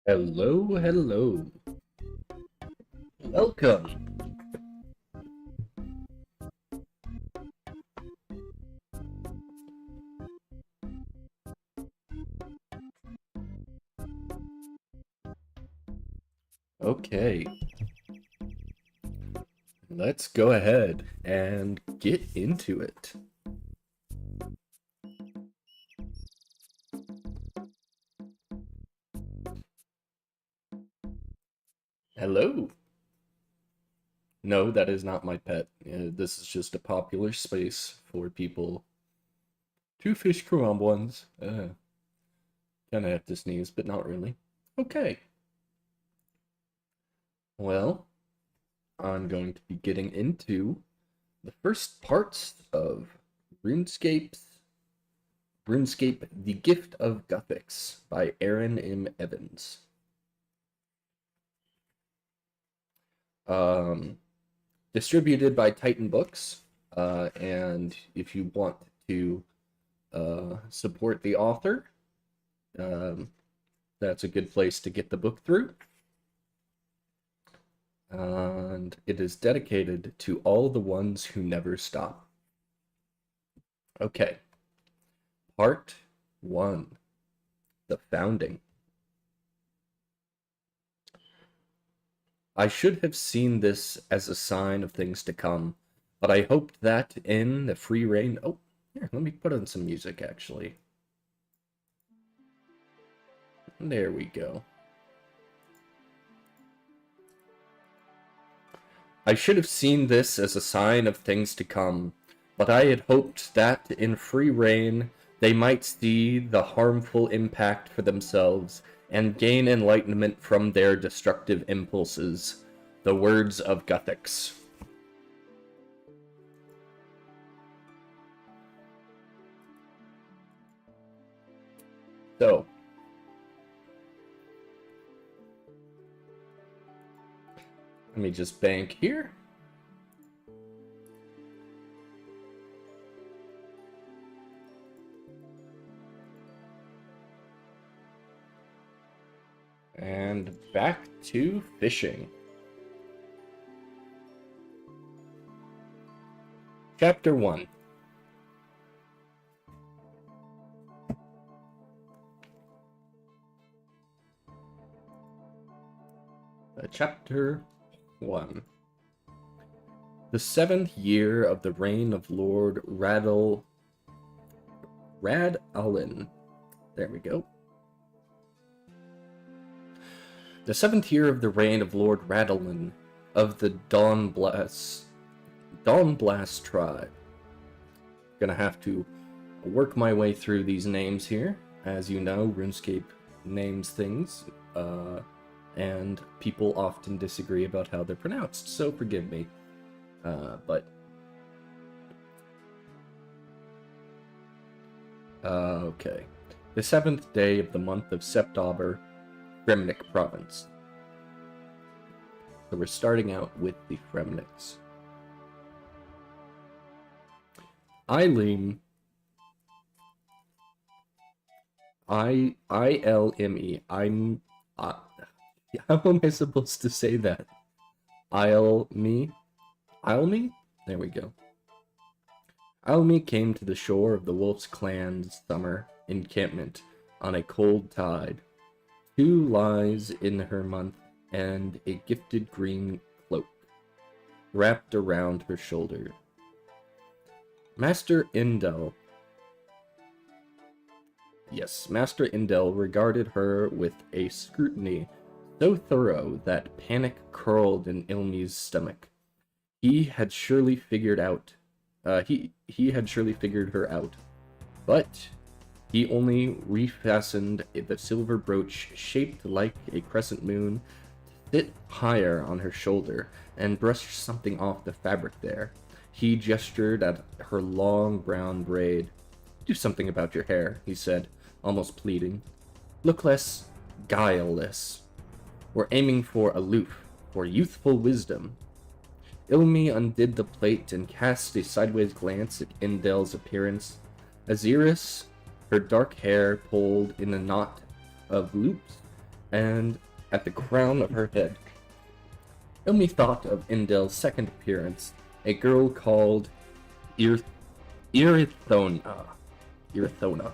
Hello, hello. Welcome. Okay, let's go ahead and get into it. Hello. No, that is not my pet. This is just a popular space for people to fish crumbles. Kind of have to sneeze, but not really. Okay. Well, I'm going to be getting into the first parts of RuneScape: The Gift of Guthix by Erin M. Evans. Um, Distributed by Titan Books. And if you want to support the author, um, that's a good place to get the book through. And it is dedicated to all the ones who never stop. Okay, part 1, The Founding. I should have seen this as a sign of things to come, but I hoped that in the free reign... Oh, here, let me put on some music, actually. There we go. I should have seen this as a sign of things to come, but I had hoped that in free reign they might see the harmful impact for themselves and gain enlightenment from their destructive impulses. The words of Guthix. So, let me just bank here. And back to fishing. Chapter 1. Chapter 1. The 7th year of the reign of Lord Radalin. There we go. The 7th year of the reign of Lord Radalin of the Dawnblast tribe. Gonna have to work my way through these names here. As you know, RuneScape names things, and people often disagree about how they're pronounced, so forgive me. Okay. The 7th day of the month of September, Fremnik province. So we're starting out with the Fremniks. Ilme. I-L-M-E. How am I supposed to say that? Ilme? Ilme? There we go. Ilme came to the shore of the Wolf's Clan's summer encampment on a cold tide. 2 lies in her month and a gifted green cloak wrapped around her shoulder. Master Indel regarded her with a scrutiny so thorough that panic curled in Ilme's stomach. He had surely figured her out, but he only refastened the silver brooch shaped like a crescent moon to sit higher on her shoulder and brushed something off the fabric there. He gestured at her long brown braid. "Do something about your hair," he said, almost pleading. "Look less guileless. We're aiming for aloof, for youthful wisdom." Ilme undid the plait and cast a sideways glance at Indel's appearance. Aziris, her dark hair pulled in a knot of loops, and at the crown of her head. Ilmi thought of Indel's second appearance, a girl called Irithona. Irithona.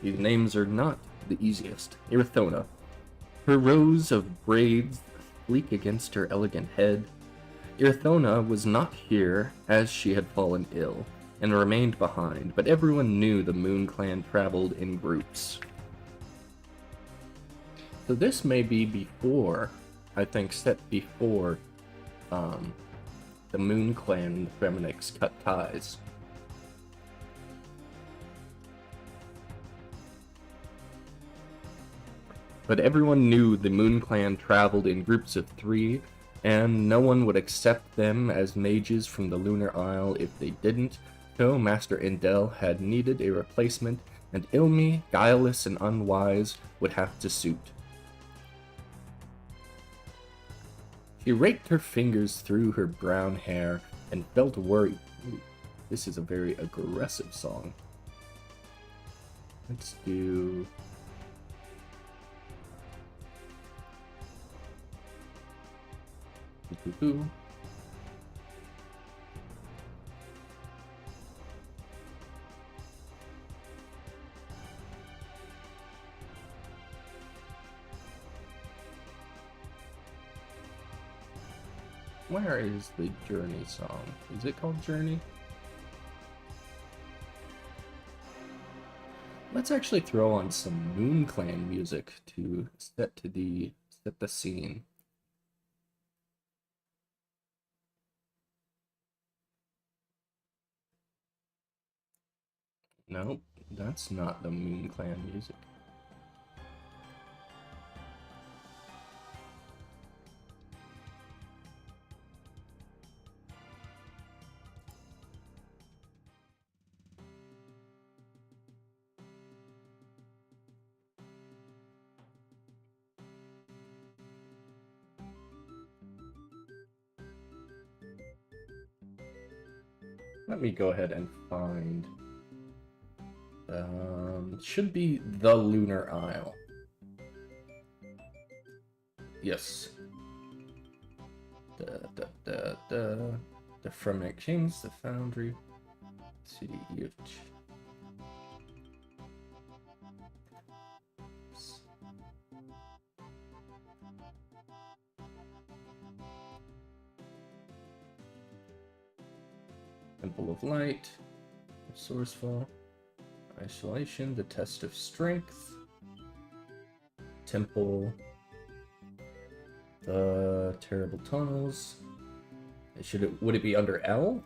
These names are not the easiest. Irithona. Her rows of braids sleek against her elegant head. Irithona was not here, as she had fallen ill, and remained behind, but everyone knew the Moon Clan traveled in groups. So this may be before, I think, set before the Moon Clan and the Feminics cut ties. But everyone knew the Moon Clan traveled in groups of 3, and no one would accept them as mages from the Lunar Isle if they didn't, so Master Indel had needed a replacement, and Ilmi, guileless and unwise, would have to suit. She raked her fingers through her brown hair and felt worried. Ooh, this is a very aggressive song. Let's do... Where is the Journey song? Is it called Journey? Let's actually throw on some Moon Clan music to set the scene. Nope, that's not the Moon Clan music. Let me go ahead and find... should be the Lunar Isle. Yes. The Fremenic Kings, the Foundry, City Yuch. Temple of Light, Resourceful, Isolation, the Test of Strength, Temple, the Terrible Tunnels. Would it be under L?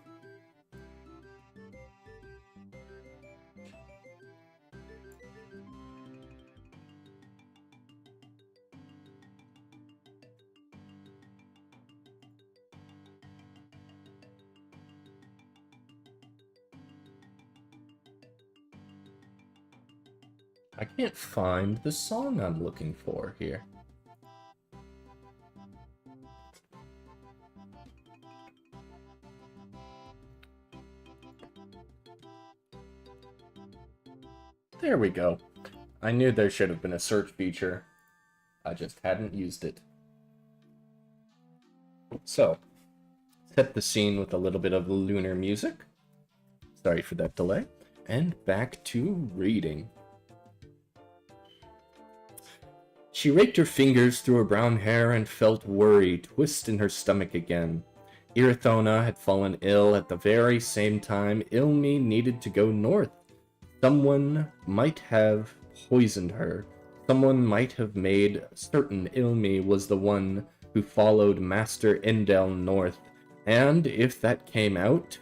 I can't find the song I'm looking for here. There we go. I knew there should have been a search feature. I just hadn't used it. So, set the scene with a little bit of lunar music. Sorry for that delay. And back to reading. She raked her fingers through her brown hair and felt worry twist in her stomach again. Irithona had fallen ill at the very same time Ilmi needed to go north. Someone might have poisoned her. Someone might have made certain Ilmi was the one who followed Master Indel north. And if that came out...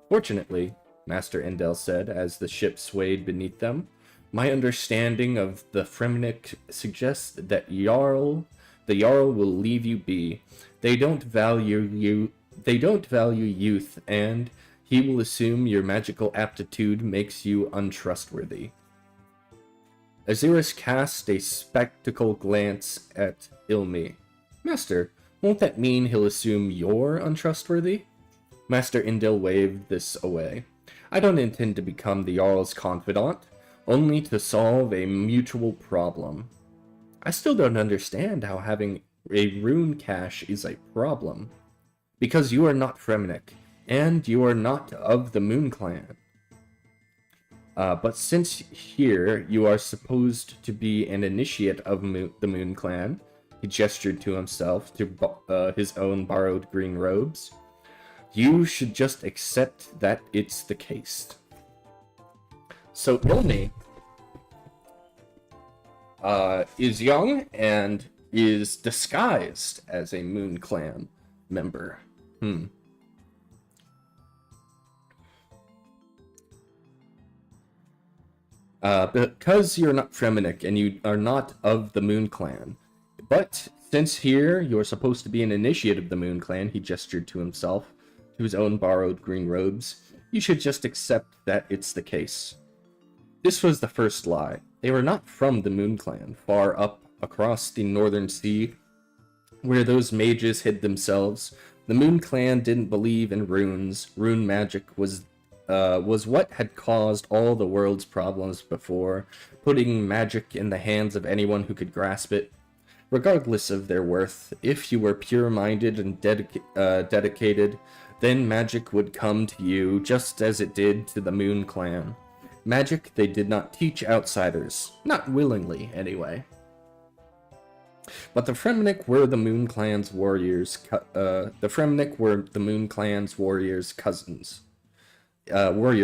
Fortunately, Master Indel said as the ship swayed beneath them, my understanding of the Fremenic suggests that the Jarl will leave you be. They don't value youth, and he will assume your magical aptitude makes you untrustworthy. Aziris cast a spectacle glance at Ilmi. Master, won't that mean he'll assume you're untrustworthy? Master Indel waved this away. I don't intend to become the Jarl's confidant. Only to solve a mutual problem. I still don't understand how having a rune cache is a problem. Because you are not Fremenic, and you are not of the Moon Clan. But since here you are supposed to be an initiate of the Moon Clan, he gestured to himself to his own borrowed green robes, you should just accept that it's the case. So Ilmi is young and is disguised as a Moon Clan member. Because you're not Fremenic and you are not of the Moon Clan. But since here you're supposed to be an initiate of the Moon Clan, he gestured to himself, to his own borrowed green robes, you should just accept that it's the case. This was the first lie. They were not from the Moon Clan, far up across the northern sea, where those mages hid themselves. The Moon Clan didn't believe in runes. Rune magic was what had caused all the world's problems before, putting magic in the hands of anyone who could grasp it. Regardless of their worth, if you were pure-minded and dedicated, then magic would come to you just as it did to the Moon Clan. Magic they did not teach outsiders, not willingly anyway. But the Fremenic were the Moon Clan's warriors. Warrior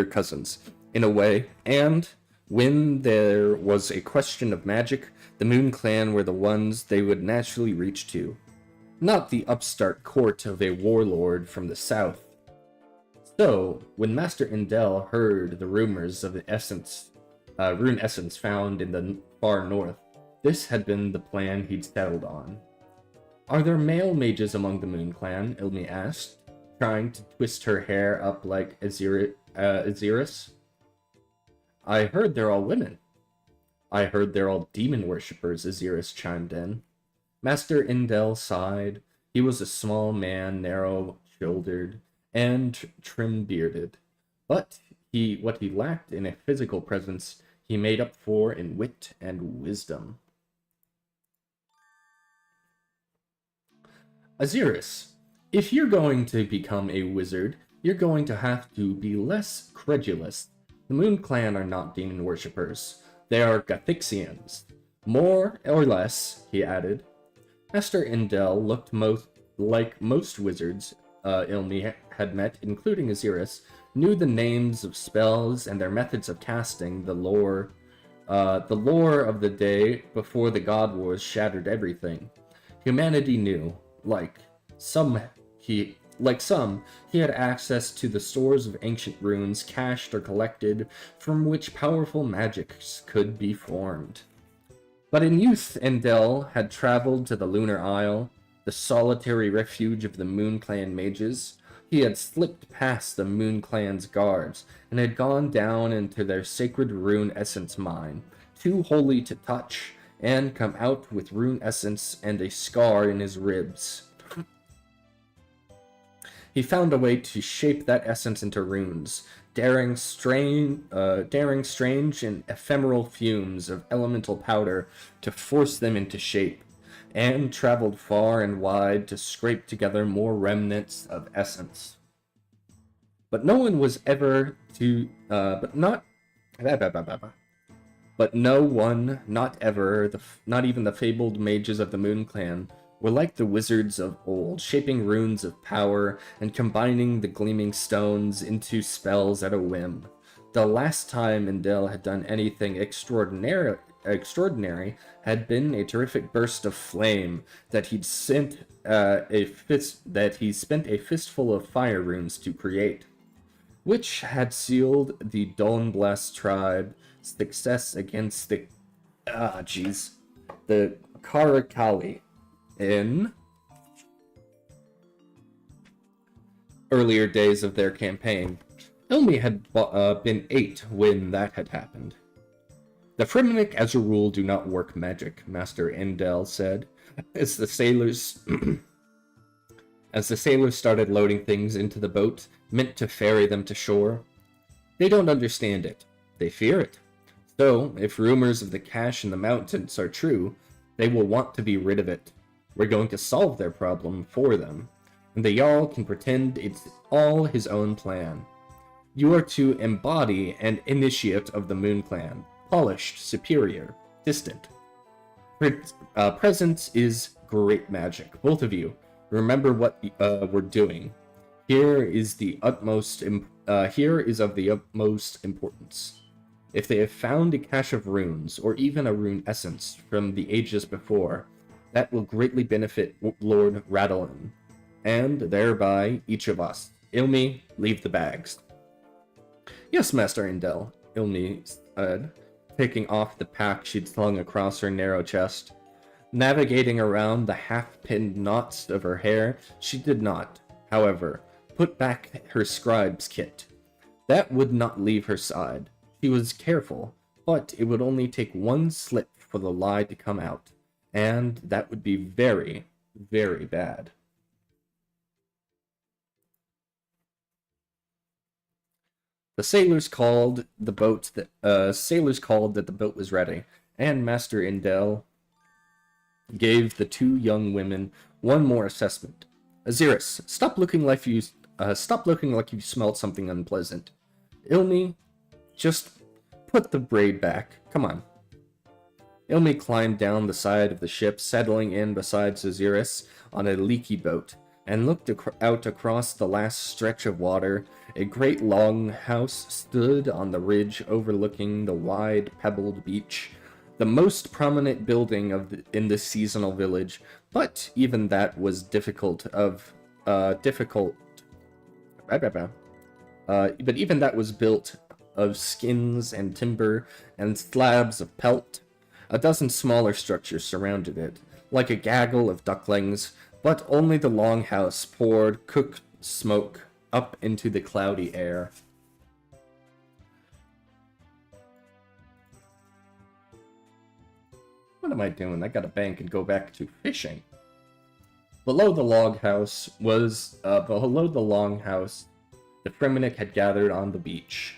cousins, in a way, and when there was a question of magic, the Moon Clan were the ones they would naturally reach to, not the upstart court of a warlord from the south. So, when Master Indel heard the rumors of the rune essence found in the far north, this had been the plan he'd settled on. Are there male mages among the Moon Clan? Ilmi asked, trying to twist her hair up like Aziris. I heard they're all women. I heard they're all demon worshippers, Aziris chimed in. Master Indel sighed. He was a small man, narrow-shouldered, and trim-bearded. But what he lacked in a physical presence, he made up for in wit and wisdom. Aziris, if you're going to become a wizard, you're going to have to be less credulous. The Moon Clan are not demon worshippers. They are Guthixians. More or less, he added. Master Indel looked like most wizards Ilmi had met, including Aziris, knew the names of spells and their methods of casting. The lore of the day before the God Wars shattered everything. Humanity knew. Like some, he had access to the stores of ancient runes cached or collected from which powerful magics could be formed. But in youth, Indel had traveled to the Lunar Isle, the solitary refuge of the Moon Clan mages. He had slipped past the Moon Clan's guards and had gone down into their sacred rune essence mine, too holy to touch, and come out with rune essence and a scar in his ribs. He found a way to shape that essence into runes, daring strange and ephemeral fumes of elemental powder to force them into shape, and traveled far and wide to scrape together more remnants of essence. But no one was ever to, but no one, not ever, not even the fabled mages of the Moon Clan, were like the wizards of old, shaping runes of power and combining the gleaming stones into spells at a whim. The last time Indel had done anything extraordinary had been a terrific burst of flame that he spent a fistful of fire runes to create, which had sealed the Dawnblast tribe's success against the Karakali in earlier days of their campaign. Ilmi had been 8 when that had happened. The Fremenic, as a rule, do not work magic, Master Indel said, as the sailors started loading things into the boat, meant to ferry them to shore. They don't understand it. They fear it. So, if rumors of the cache in the mountains are true, They will want to be rid of it. We're going to solve their problem for them, and the Jarl can pretend it's all his own plan. You are to embody an initiate of the Moon Clan, polished, superior, distant. Presence is great magic, both of you. Remember what we're doing. Here is of the utmost importance. If they have found a cache of runes, or even a rune essence from the ages before, that will greatly benefit Lord Radolin, and thereby each of us. Ilmi, leave the bags. Yes, Master Indel, Ilmi said, taking off the pack she'd slung across her narrow chest. Navigating around the half-pinned knots of her hair, she did not, however, put back her scribe's kit. That would not leave her side. She was careful, but it would only take one slip for the lie to come out, and that would be very, very bad. The sailors called that the boat was ready, and Master Indel gave the two young women one more assessment. Aziris, stop looking like you smelled something unpleasant. Ilmi, just put the braid back. Come on. Ilmi climbed down the side of the ship, settling in beside Aziris on a leaky boat, and looked out across the last stretch of water. A great longhouse stood on the ridge overlooking the wide pebbled beach, the most prominent building in this seasonal village, but even that was but even that was built of skins and timber and slabs of pelt. A dozen smaller structures surrounded it, like a gaggle of ducklings, but only the longhouse poured cooked smoke up into the cloudy air. What am I doing? I gotta bank and go back to fishing. Below the longhouse, the Fremennik had gathered on the beach.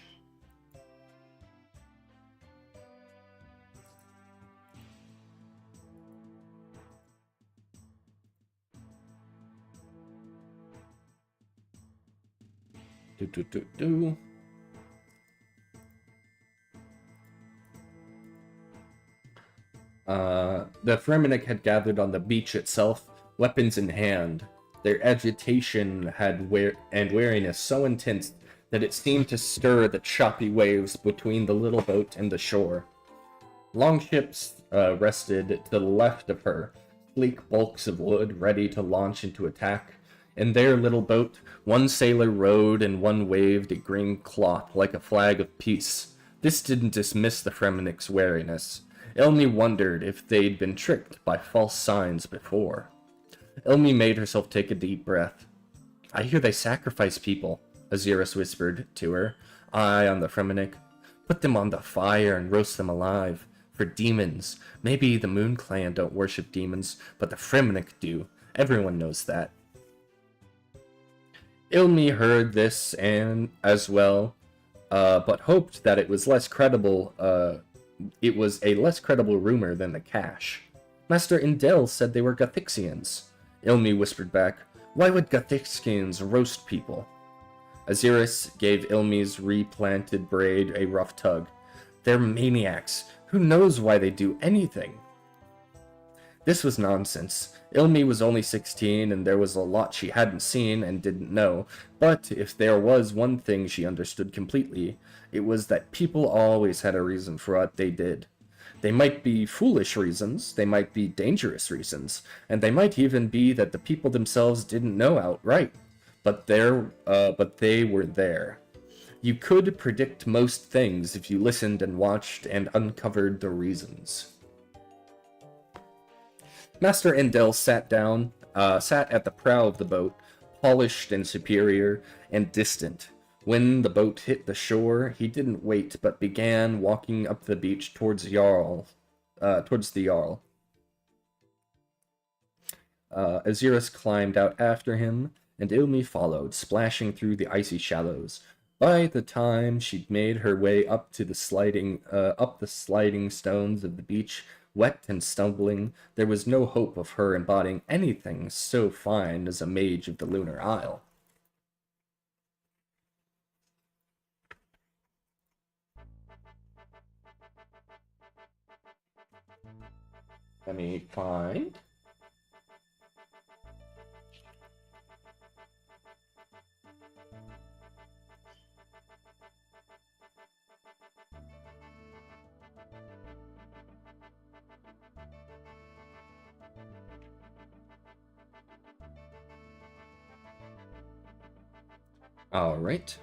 The Fremennik had gathered on the beach itself, weapons in hand. Their agitation and wariness so intense that it seemed to stir the choppy waves between the little boat and the shore. Longships rested to the left of her, sleek bulks of wood ready to launch into attack. In their little boat, one sailor rowed and one waved a green cloth like a flag of peace. This didn't dismiss the Fremennik's wariness. Ilmi wondered if they'd been tricked by false signs before. Ilmi made herself take a deep breath. I hear they sacrifice people, Aziris whispered to her, eye on the Fremennik. Put them on the fire and roast them alive. For demons. Maybe the Moon Clan don't worship demons, but the Fremennik do. Everyone knows that. Ilmi heard this and as well, but hoped that it was less credible. It was a less credible rumor than the cache. Master Indel said they were Guthixians. Ilmi whispered back, why would Guthixians roast people? Aziris gave Ilmi's replanted braid a rough tug. They're maniacs. Who knows why they do anything? This was nonsense. Ilmi was only 16, and there was a lot she hadn't seen and didn't know, but if there was one thing she understood completely, it was that people always had a reason for what they did. They might be foolish reasons, they might be dangerous reasons, and they might even be that the people themselves didn't know outright, but they were there. You could predict most things if you listened and watched and uncovered the reasons. Master Indel sat at the prow of the boat, polished and superior and distant. When the boat hit the shore, he didn't wait, but began walking up the beach towards the Jarl. Aziris climbed out after him, and Ilmi followed, splashing through the icy shallows. By the time she'd made her way up the sliding stones of the beach, Wet and stumbling, there was no hope of her embodying anything so fine as a mage of the Lunar Isle. Let me find. All right.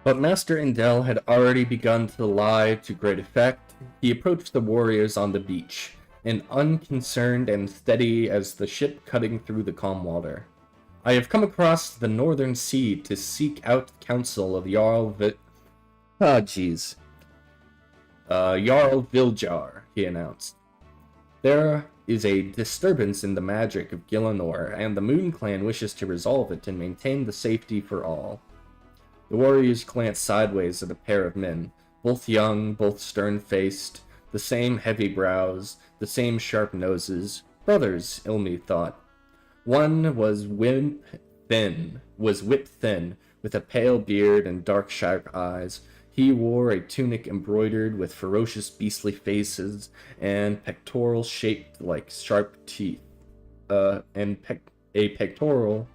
But Master Indel had already begun to lie to great effect. He approached the warriors on the beach, and unconcerned and steady as the ship cutting through the calm water. I have come across the northern sea to seek out counsel of Jarl Jarl Viljar, he announced. There is a disturbance in the magic of Gielinor, and the Moon Clan wishes to resolve it and maintain the safety for all. The warriors glanced sideways at a pair of men, both young, both stern-faced, the same heavy brows, the same sharp noses. Brothers, Ilmi thought. One was whip thin, with a pale beard and dark sharp eyes. He wore a tunic embroidered with ferocious beastly faces and pectorals shaped like sharp teeth. A pectoral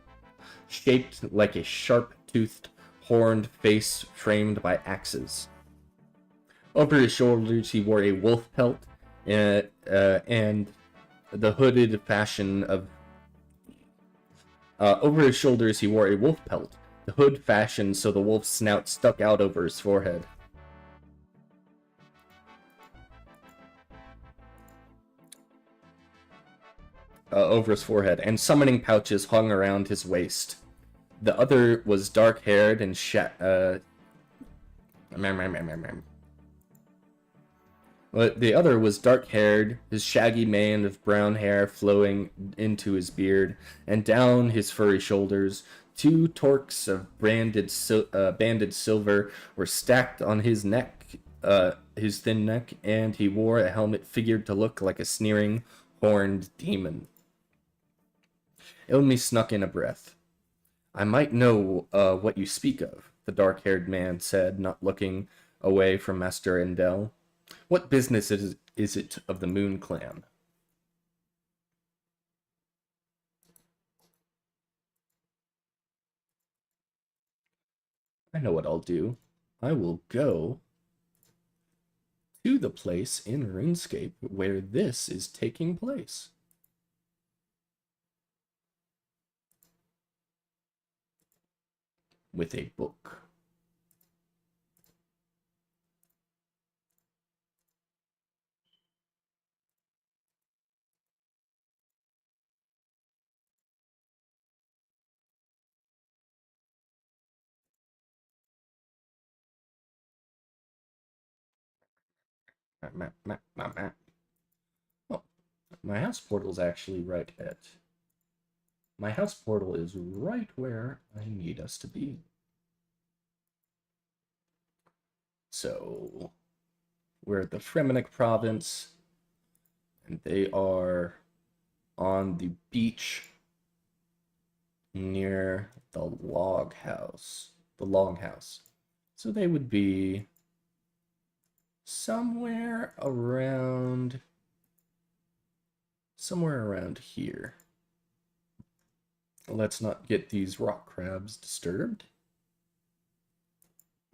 shaped like a sharp-toothed horned face framed by axes. Over his shoulders he wore a wolf pelt and the hooded fashion of over his shoulders he wore a wolf pelt, the hood fashioned so the wolf's snout stuck out over his forehead. And summoning pouches hung around his waist. The other was dark-haired and the other was dark-haired, his shaggy mane of brown hair flowing into his beard, and down his furry shoulders, 2 torques of banded silver were stacked on his neck, his thin neck, and he wore a helmet figured to look like a sneering, horned demon. Ilmi snuck in a breath. I might know what you speak of, the dark-haired man said, not looking away from Master Indel. What business is it of the Moon Clan? I know what I'll do. I will go to the place in RuneScape where this is taking place. With a book. Map. Oh, my house portal is actually right at... My house portal is right where I need us to be. So, we're at the Fremennik province, and they are on the beach near the longhouse. So they would be somewhere around here. Let's not get these rock crabs disturbed.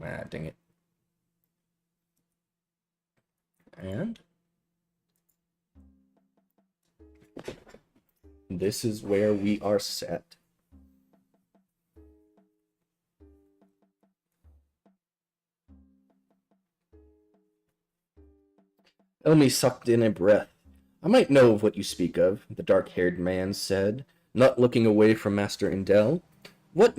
Ah, dang it. And this is where we are set. Elmi sucked in a breath. I might know of what you speak of, the dark-haired man said, not looking away from Master Indel. What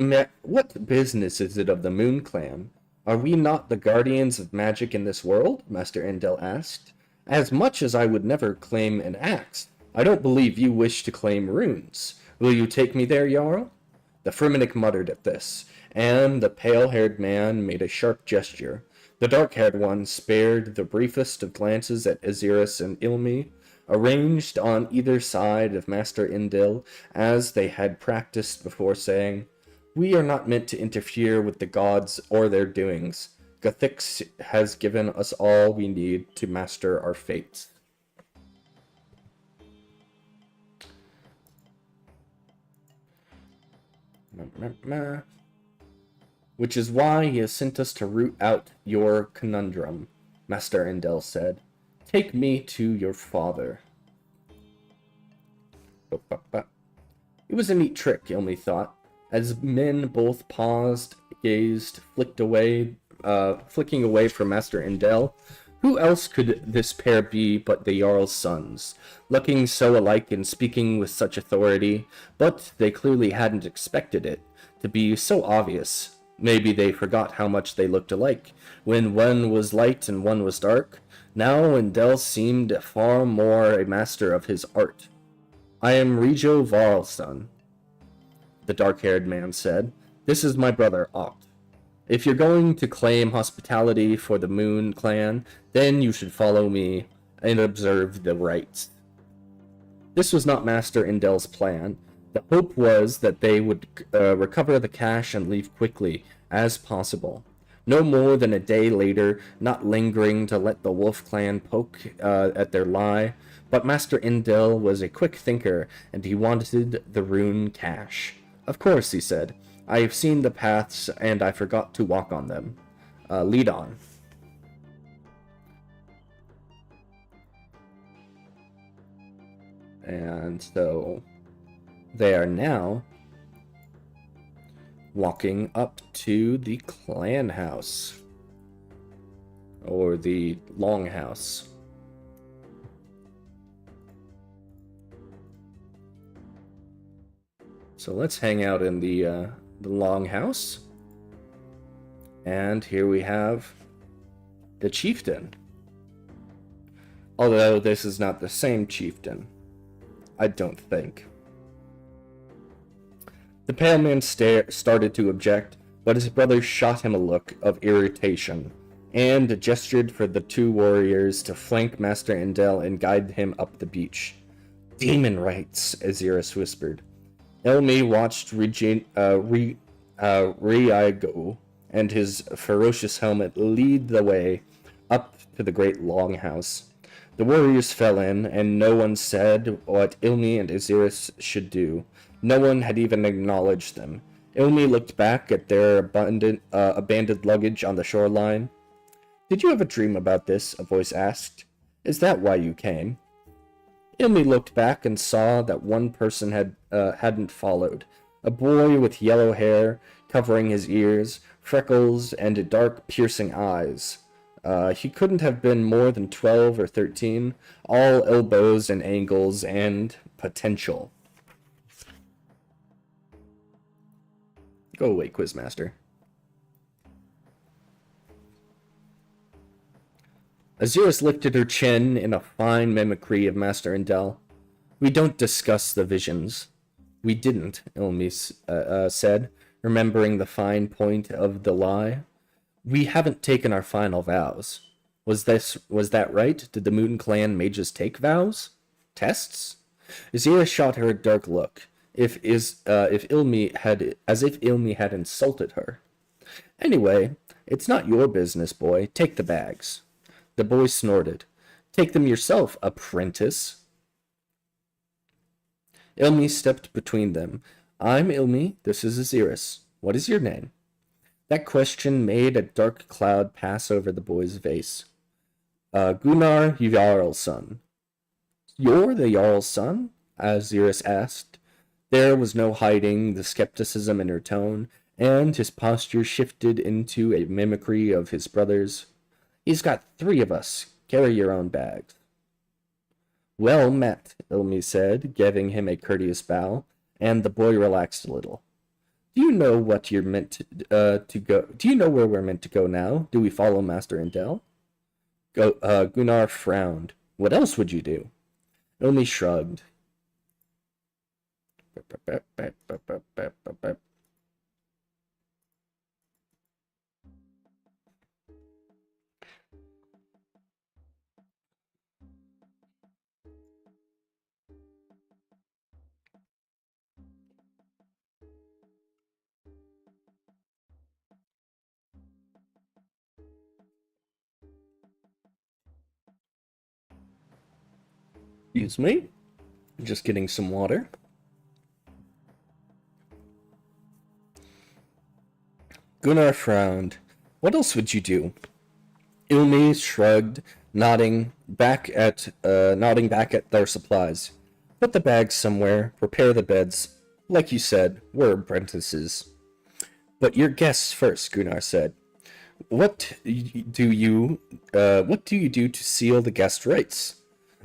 business is it of the Moon Clan? Are we not the guardians of magic in this world? Master Indel asked. As much as I would never claim an axe, I don't believe you wish to claim runes. Will you take me there, Jarl? The Fremennik muttered at this, and the pale-haired man made a sharp gesture. The dark-haired one spared the briefest of glances at Aziris and Ilmi, arranged on either side of Master Indil, as they had practiced before, saying, "We are not meant to interfere with the gods or their doings. Guthix has given us all we need to master our fates." "Which is why he has sent us to root out your conundrum," Master Indel said. "Take me to your father." It was a neat trick, Ilmi thought, as men both paused, gazed, flicking away from Master Indel. Who else could this pair be but the Jarl's sons, looking so alike and speaking with such authority? But they clearly hadn't expected it to be so obvious. Maybe they forgot how much they looked alike, when one was light and one was dark. Now Indel seemed far more a master of his art. "I am Rijo Varl's son," the dark-haired man said. "This is my brother, Oct. If you're going to claim hospitality for the Moon clan, then you should follow me and observe the rites." This was not Master Indel's plan. The hope was that they would recover the cash and leave quickly as possible. No more than a day later, not lingering to let the Wolf clan poke at their lie. But Master Indel was a quick thinker, and he wanted the rune cash. "Of course," he said. "I have seen the paths, and I forgot to walk on them. Lead on." And so they are now walking up to the clan house, or the longhouse. So let's hang out in the longhouse. And here we have the chieftain. Although this is not the same chieftain, I don't think. The pale man started to object, but his brother shot him a look of irritation, and gestured for the two warriors to flank Master Indel and guide him up the beach. "Demon rights," Aziris whispered. Ilmi watched Riago and his ferocious helmet lead the way up to the great longhouse. The warriors fell in, and no one said what Ilmi and Aziris should do. No one had even acknowledged them. Ilmi looked back at their abandoned luggage on the shoreline. "Did you have a dream about this?" a voice asked. "Is that why you came?" Ilmi looked back and saw that one person hadn't followed. A boy with yellow hair covering his ears, freckles, and dark, piercing eyes. He couldn't have been more than 12 or 13, all elbows and angles and potential. Go away, Quizmaster. Aziris lifted her chin in a fine mimicry of Master Indel. "We don't discuss the visions." "We didn't," Ilmi said, remembering the fine point of the lie. "We haven't taken our final vows." Was that right? Did the Moon Clan mages take vows? Tests? Aziris shot her a dark look, as if Ilmi had insulted her. "Anyway, it's not your business, boy. Take the bags." The boy snorted. "Take them yourself, apprentice." Ilmi stepped between them. "I'm Ilmi. This is Aziris. What is your name?" That question made a dark cloud pass over the boy's face. Gunnar Jarl's son." "You're the Jarl's son?" Aziris asked. There was no hiding the skepticism in her tone, and his posture shifted into a mimicry of his brother's. "He's got 3 of us. Carry your own bags." "Well met," Ilmi said, giving him a courteous bow, and the boy relaxed a little. "Do you know what you're meant to go? Do you know where we're meant to go now? Do we follow Master Indel?" Gunnar frowned. "What else would you do?" Ilmi shrugged. Excuse me. Just getting some water. Gunnar frowned. What else would you do? Ilmi shrugged, nodding back at their supplies. Put the bags somewhere, prepare the beds. Like you said, we're apprentices. But you're guests first, Gunnar said. What do you do to seal the guest rights?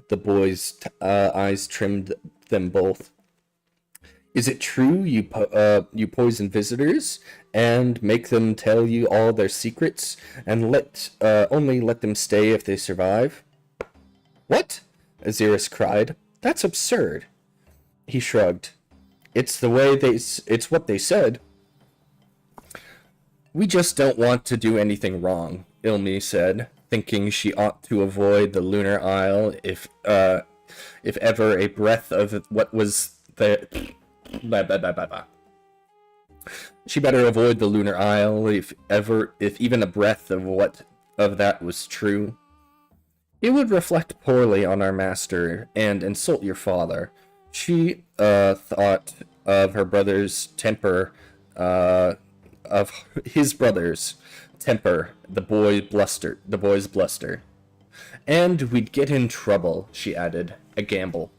The boys' eyes trimmed them both. Is it true you poison visitors and make them tell you all their secrets and only let them stay if they survive? What? Aziris cried. That's absurd. He shrugged. It's what they said. We just don't want to do anything wrong, Ilmi said, thinking she ought to avoid the Lunar Isle if ever a breath of what was the... She better avoid the Lunar Isle if even a breath of that was true. It would reflect poorly on our master and insult your father. She thought of her brother's temper, the boy's bluster. And we'd get in trouble, she added, a gamble.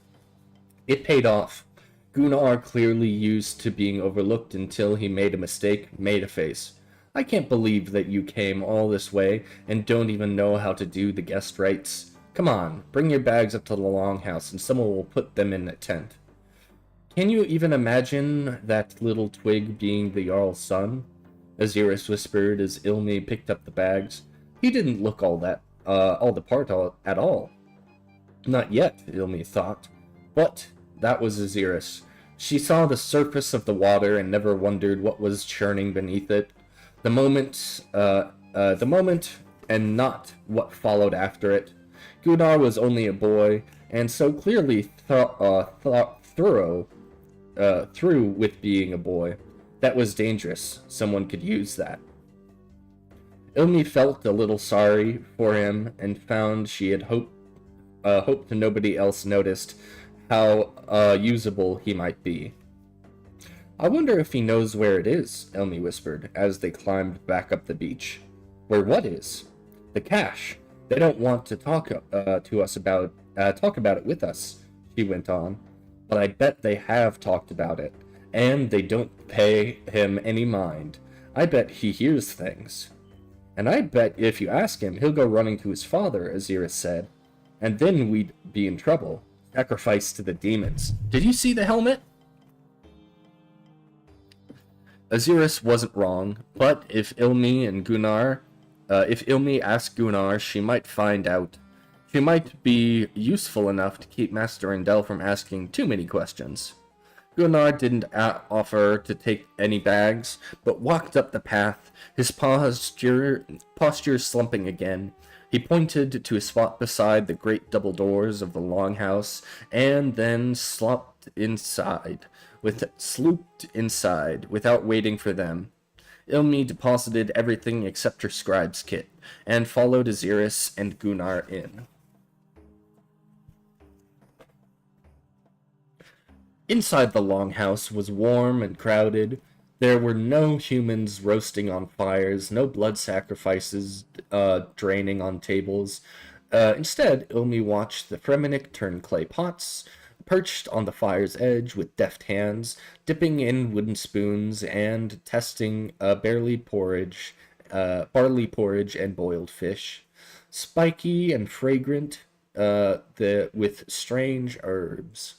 It paid off. Gunnar, clearly used to being overlooked until he made a mistake, made a face. I can't believe that you came all this way and don't even know how to do the guest rights. Come on, bring your bags up to the longhouse and someone will put them in a tent. Can you even imagine that little twig being the Jarl's son? Aziris whispered as Ilmi picked up the bags. He didn't look all the part at all. Not yet, Ilmi thought. But that was Aziris. She saw the surface of the water and never wondered what was churning beneath it. The moment and not what followed after it. Gunnar was only a boy, and so clearly through with being a boy. That was dangerous. Someone could use that. Ilmi felt a little sorry for him and found she had hoped nobody else noticed how usable he might be. I wonder if he knows where it is, Ilmi whispered as they climbed back up the beach. Where what is? The cache. They don't want to talk about it with us, she went on. But I bet they have talked about it, and they don't pay him any mind. I bet he hears things. And I bet if you ask him, he'll go running to his father, Aziris said. And then we'd be in trouble. Sacrifice to the demons. Did you see the helmet? Aziris wasn't wrong, but if Ilmi asked Gunnar, she might find out. She might be useful enough to keep Master Rendell from asking too many questions. Gunnar didn't offer to take any bags, but walked up the path, his posture slumping again. He pointed to a spot beside the great double doors of the longhouse, and then slooped inside without waiting for them. Ilmi deposited everything except her scribe's kit, and followed Aziris and Gunnar in. Inside the longhouse was warm and crowded. There were no humans roasting on fires, no blood sacrifices draining on tables. Instead, Ilmi watched the Fremennik turn clay pots, perched on the fire's edge with deft hands, dipping in wooden spoons and testing barley porridge and boiled fish, spiky and fragrant, with strange herbs.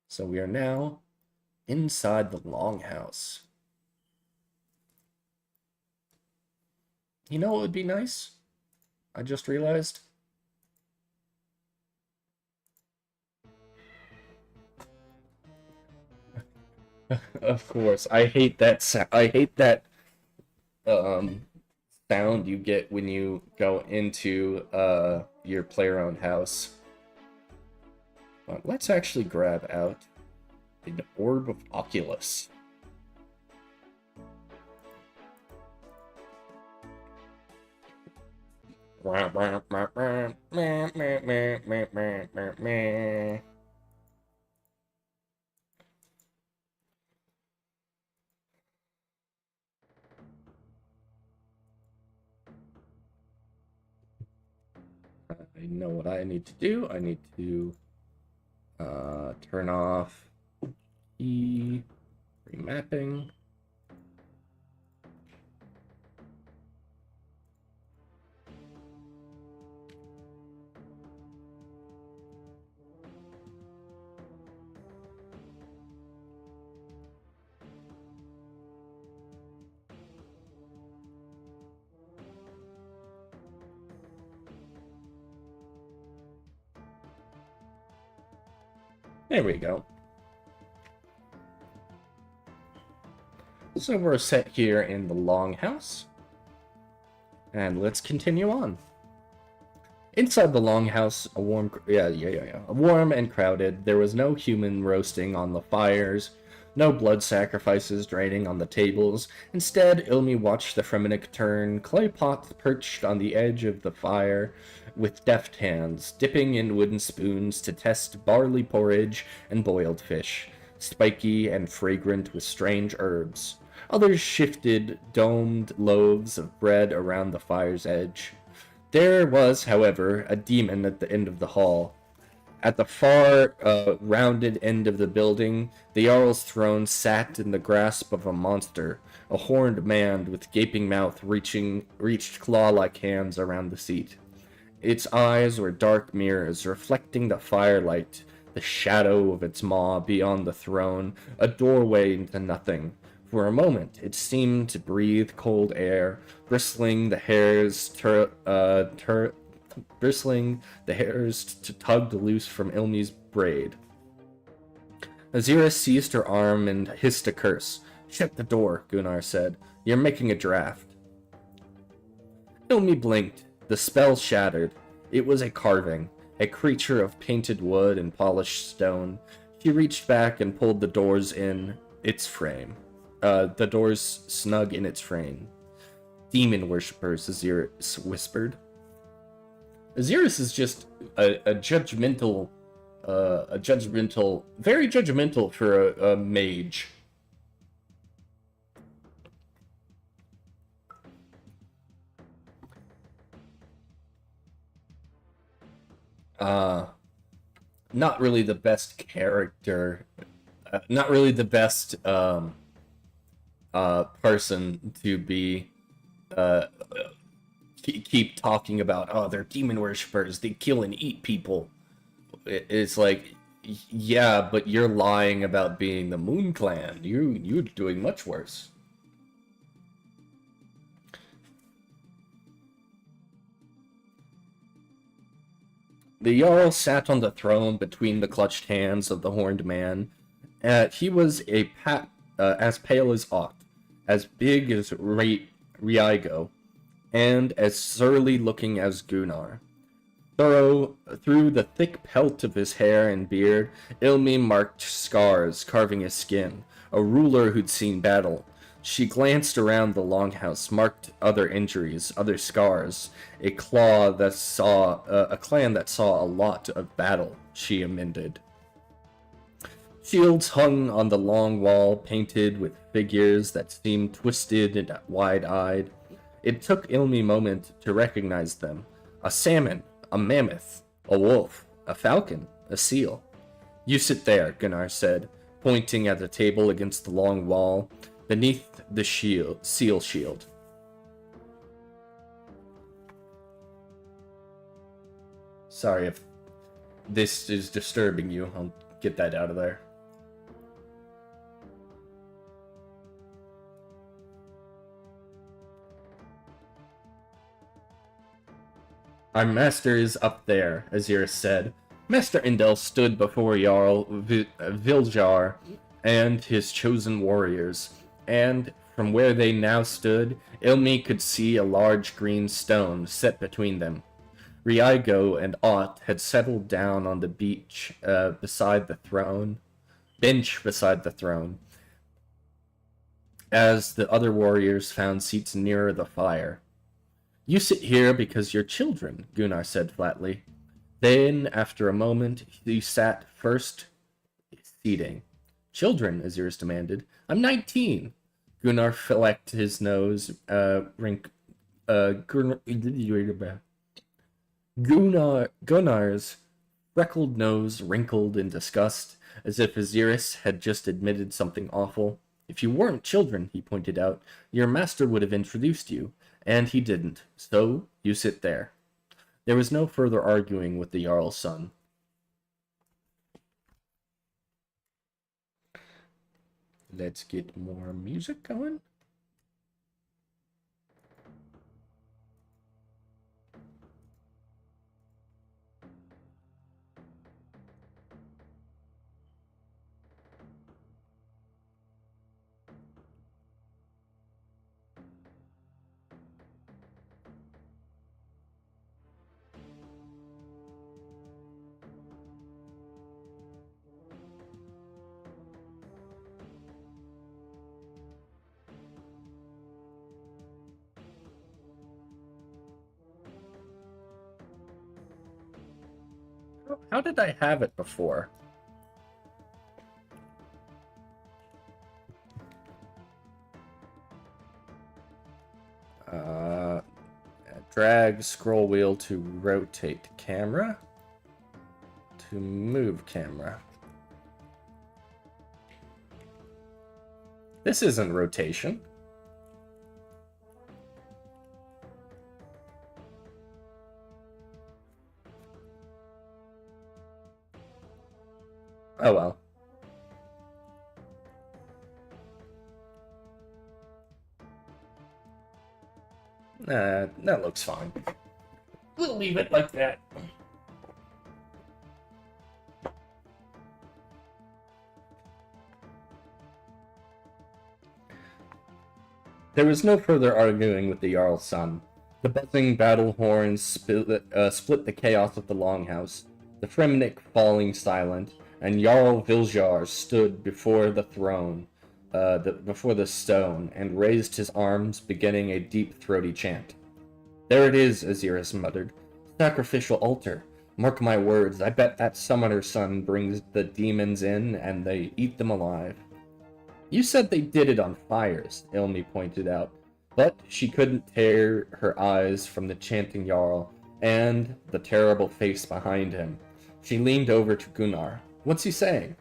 So we are now inside the longhouse. You know what would be nice? I just realized. Of course, I hate that sound you get when you go into your player-owned house. Let's actually grab out an Orb of Oculus. I know what I need to do. I need to turn off key remapping. There we go. So we're set here in the longhouse. And let's continue on. Inside the longhouse, a warm and crowded. There was no human roasting on the fires, no blood sacrifices draining on the tables. Instead, Ilmi watched the Fremennik turn clay pots perched on the edge of the fire with deft hands, dipping in wooden spoons to test barley porridge and boiled fish, spiky and fragrant with strange herbs. Others shifted domed loaves of bread around the fire's edge. There was, however, a demon at the end of the hall. At the far, rounded end of the building, the Jarl's throne sat in the grasp of a monster, a horned man with gaping mouth reached claw-like hands around the seat. Its eyes were dark mirrors, reflecting the firelight, the shadow of its maw beyond the throne, a doorway into nothing. For a moment, it seemed to breathe cold air, bristling the hairs to tugged loose from Ilmi's braid. Azira seized her arm and hissed a curse. "Shut the door," Gunnar said. "You're making a draft." Ilmi blinked. The spell shattered. It was a carving, a creature of painted wood and polished stone. She reached back and pulled the doors in its frame. The doors snug in its frame. "Demon worshippers," Aziris whispered. Aziris is just very judgmental for a mage. Not really the best character, not really the best person to be keep talking about, oh, they're demon worshippers, they kill and eat people. It's like, yeah, but you're lying about being the Moon Clan. You're doing much worse. The Jarl sat on the throne between the clutched hands of the horned man. He was as pale as aught, as big as Riaigo, and as surly-looking as Gunnar. Through the thick pelt of his hair and beard, Ilmi marked scars carving his skin, a ruler who'd seen battle. She glanced around the longhouse, marked other injuries, other scars, a clan that saw a lot of battle, she amended. Shields hung on the long wall, painted with figures that seemed twisted and wide-eyed. It took Ilmi a moment to recognize them. A salmon, a mammoth, a wolf, a falcon, a seal. "You sit there," Gunnar said, pointing at a table against the long wall, beneath the seal shield. Sorry if this is disturbing you. I'll get that out of there. "Our master is up there," Azir said. Master Indel stood before Jarl Viljar and his chosen warriors, and from where they now stood, Ilmi could see a large green stone set between them. Riaigo and Ott had settled down on the bench beside the throne, as the other warriors found seats nearer the fire. "You sit here because you're children," Gunnar said flatly. Then, after a moment, he sat first, seating. "Children?" Aziris demanded. "I'm 19. Gunnar flecked his nose, Gunnar's freckled nose wrinkled in disgust, as if Aziris had just admitted something awful. If you weren't children, he pointed out, your master would have introduced you, and he didn't, so you sit there. There was no further arguing with the Jarl's son. Let's get more music going. How did I have it before? Drag scroll wheel to rotate camera. To move camera. This isn't rotation. Oh well. That looks fine. We'll leave it like that. There was no further arguing with the Jarl's son. The buzzing battle horns split the chaos of the longhouse, the Fremnik falling silent, and Jarl Viljar stood before the throne, before the stone, and raised his arms, beginning a deep, throaty chant. There it is, Aziris muttered. Sacrificial altar. Mark my words, I bet that summoner's son brings the demons in, and they eat them alive. You said they did it on fires, Ilmi pointed out, but she couldn't tear her eyes from the chanting Jarl and the terrible face behind him. She leaned over to Gunnar. What's he saying?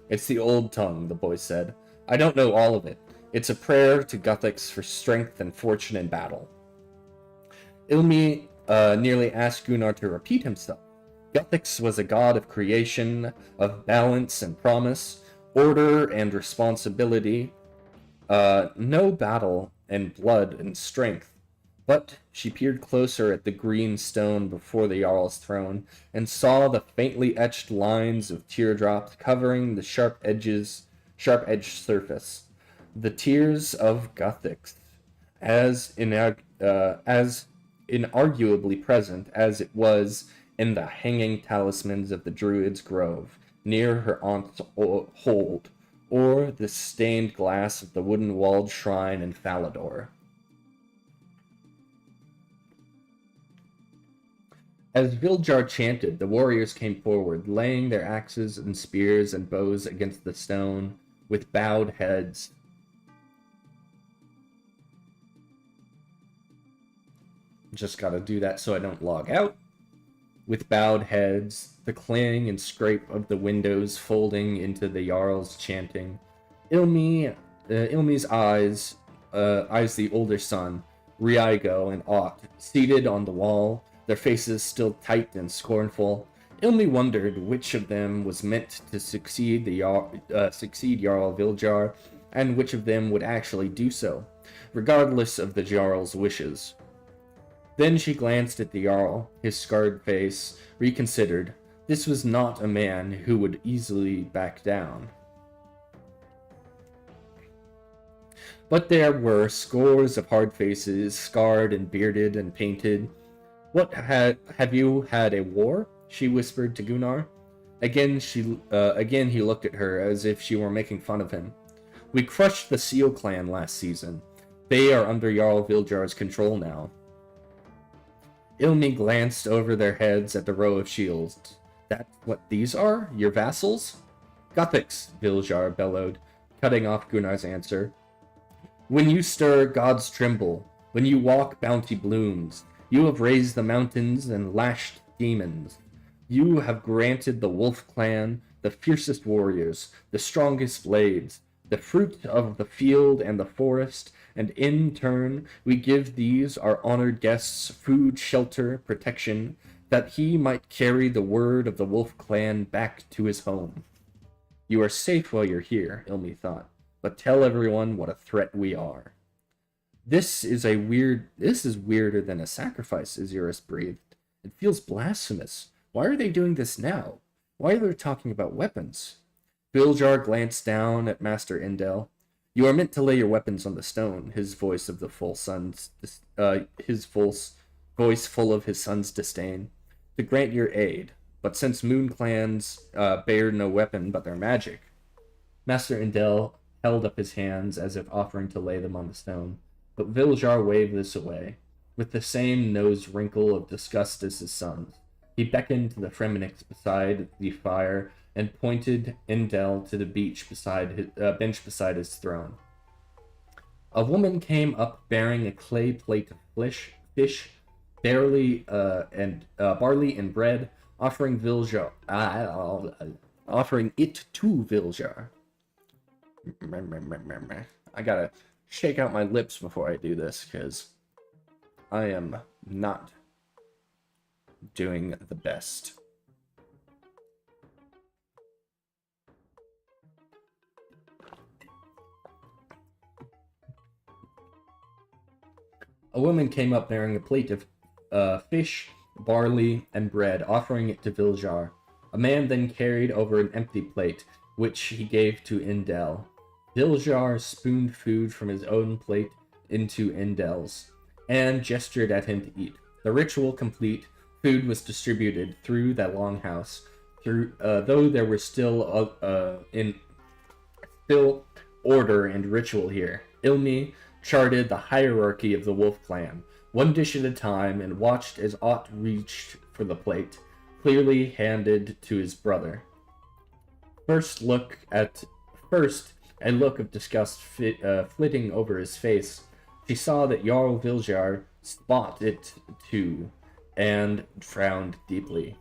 It's the old tongue, the boy said. I don't know all of it. It's a prayer to Guthix for strength and fortune in battle. Ilmi nearly asked Gunnar to repeat himself. Guthix was a god of creation, of balance and promise, order and responsibility, no battle and blood and strength. But she peered closer at the green stone before the Jarl's throne and saw the faintly etched lines of teardrops covering the sharp-edged surface. The tears of Guthix, as inarguably present as it was in the hanging talismans of the Druid's Grove, near her aunt's hold, or the stained glass of the wooden-walled shrine in Falador. As Viljar chanted, the warriors came forward, laying their axes and spears and bows against the stone, with bowed heads. Just gotta do that so I don't log out. With bowed heads, the clang and scrape of the windows folding into the Jarl's chanting. Ilmi's eyes the older son, Riaigo and Ott, seated on the wall, their faces still tight and scornful. Ilmi wondered which of them was meant to succeed Jarl Viljar, and which of them would actually do so, regardless of the Jarl's wishes. Then she glanced at the Jarl, his scarred face, reconsidered. This was not a man who would easily back down. But there were scores of hard faces, scarred and bearded and painted. Have you had a war? She whispered to Gunnar. Again he looked at her as if she were making fun of him. We crushed the Seal clan last season. They are under Jarl Viljar's control now. Ilmi glanced over their heads at the row of shields. That's what these are? Your vassals? Guthix, Viljar bellowed, cutting off Gunnar's answer. When you stir, gods tremble. When you walk, bounty blooms. You have raised the mountains and lashed demons. You have granted the Wolf Clan the fiercest warriors, the strongest blades, the fruit of the field and the forest, and in turn we give these our honored guests food, shelter, protection, that he might carry the word of the Wolf Clan back to his home. You are safe while you're here, Ilmi thought, but tell everyone what a threat we are. This is weirder than a sacrifice, Azirus breathed. It feels blasphemous. Why are they doing this now? Why are they talking about weapons? Viljar glanced down at Master Indel. You are meant to lay your weapons on the stone, his voice full of his son's disdain, to grant your aid. But since Moon Clans bear no weapon but their magic, Master Indel held up his hands as if offering to lay them on the stone, but Viljar waved this away, with the same nose wrinkle of disgust as his son's. He beckoned to the Fremenniks beside the fire and pointed Indel to the bench beside his throne. A woman came up bearing a clay plate of fish, barley and bread, offering it to Viljar. I gotta shake out my lips before I do this, because I am not doing the best. A woman came up bearing a plate of fish, barley, and bread, offering it to Viljar. A man then carried over an empty plate, which he gave to Indel. Viljar spooned food from his own plate into Indel's, and gestured at him to eat. The ritual complete, food was distributed through that long house, though there were still order and ritual here. Ilmi charted the hierarchy of the Wolf Clan, one dish at a time, and watched as Ott reached for the plate, clearly handed to his brother. First, a look of disgust flitting over his face. She saw that Jarl Viljar spotted it too, and frowned deeply.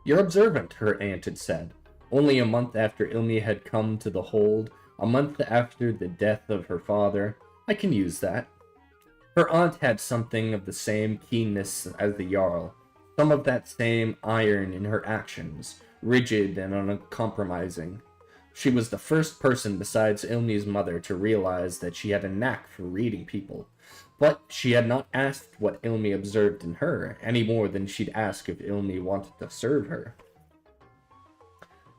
You're observant, her aunt had said. Only a month after Ilmi had come to the hold, a month after the death of her father. I can use that. Her aunt had something of the same keenness as the Jarl, some of that same iron in her actions, rigid and uncompromising. She was the first person besides Ilmi's mother to realize that she had a knack for reading people, but she had not asked what Ilmi observed in her, any more than she'd ask if Ilmi wanted to serve her.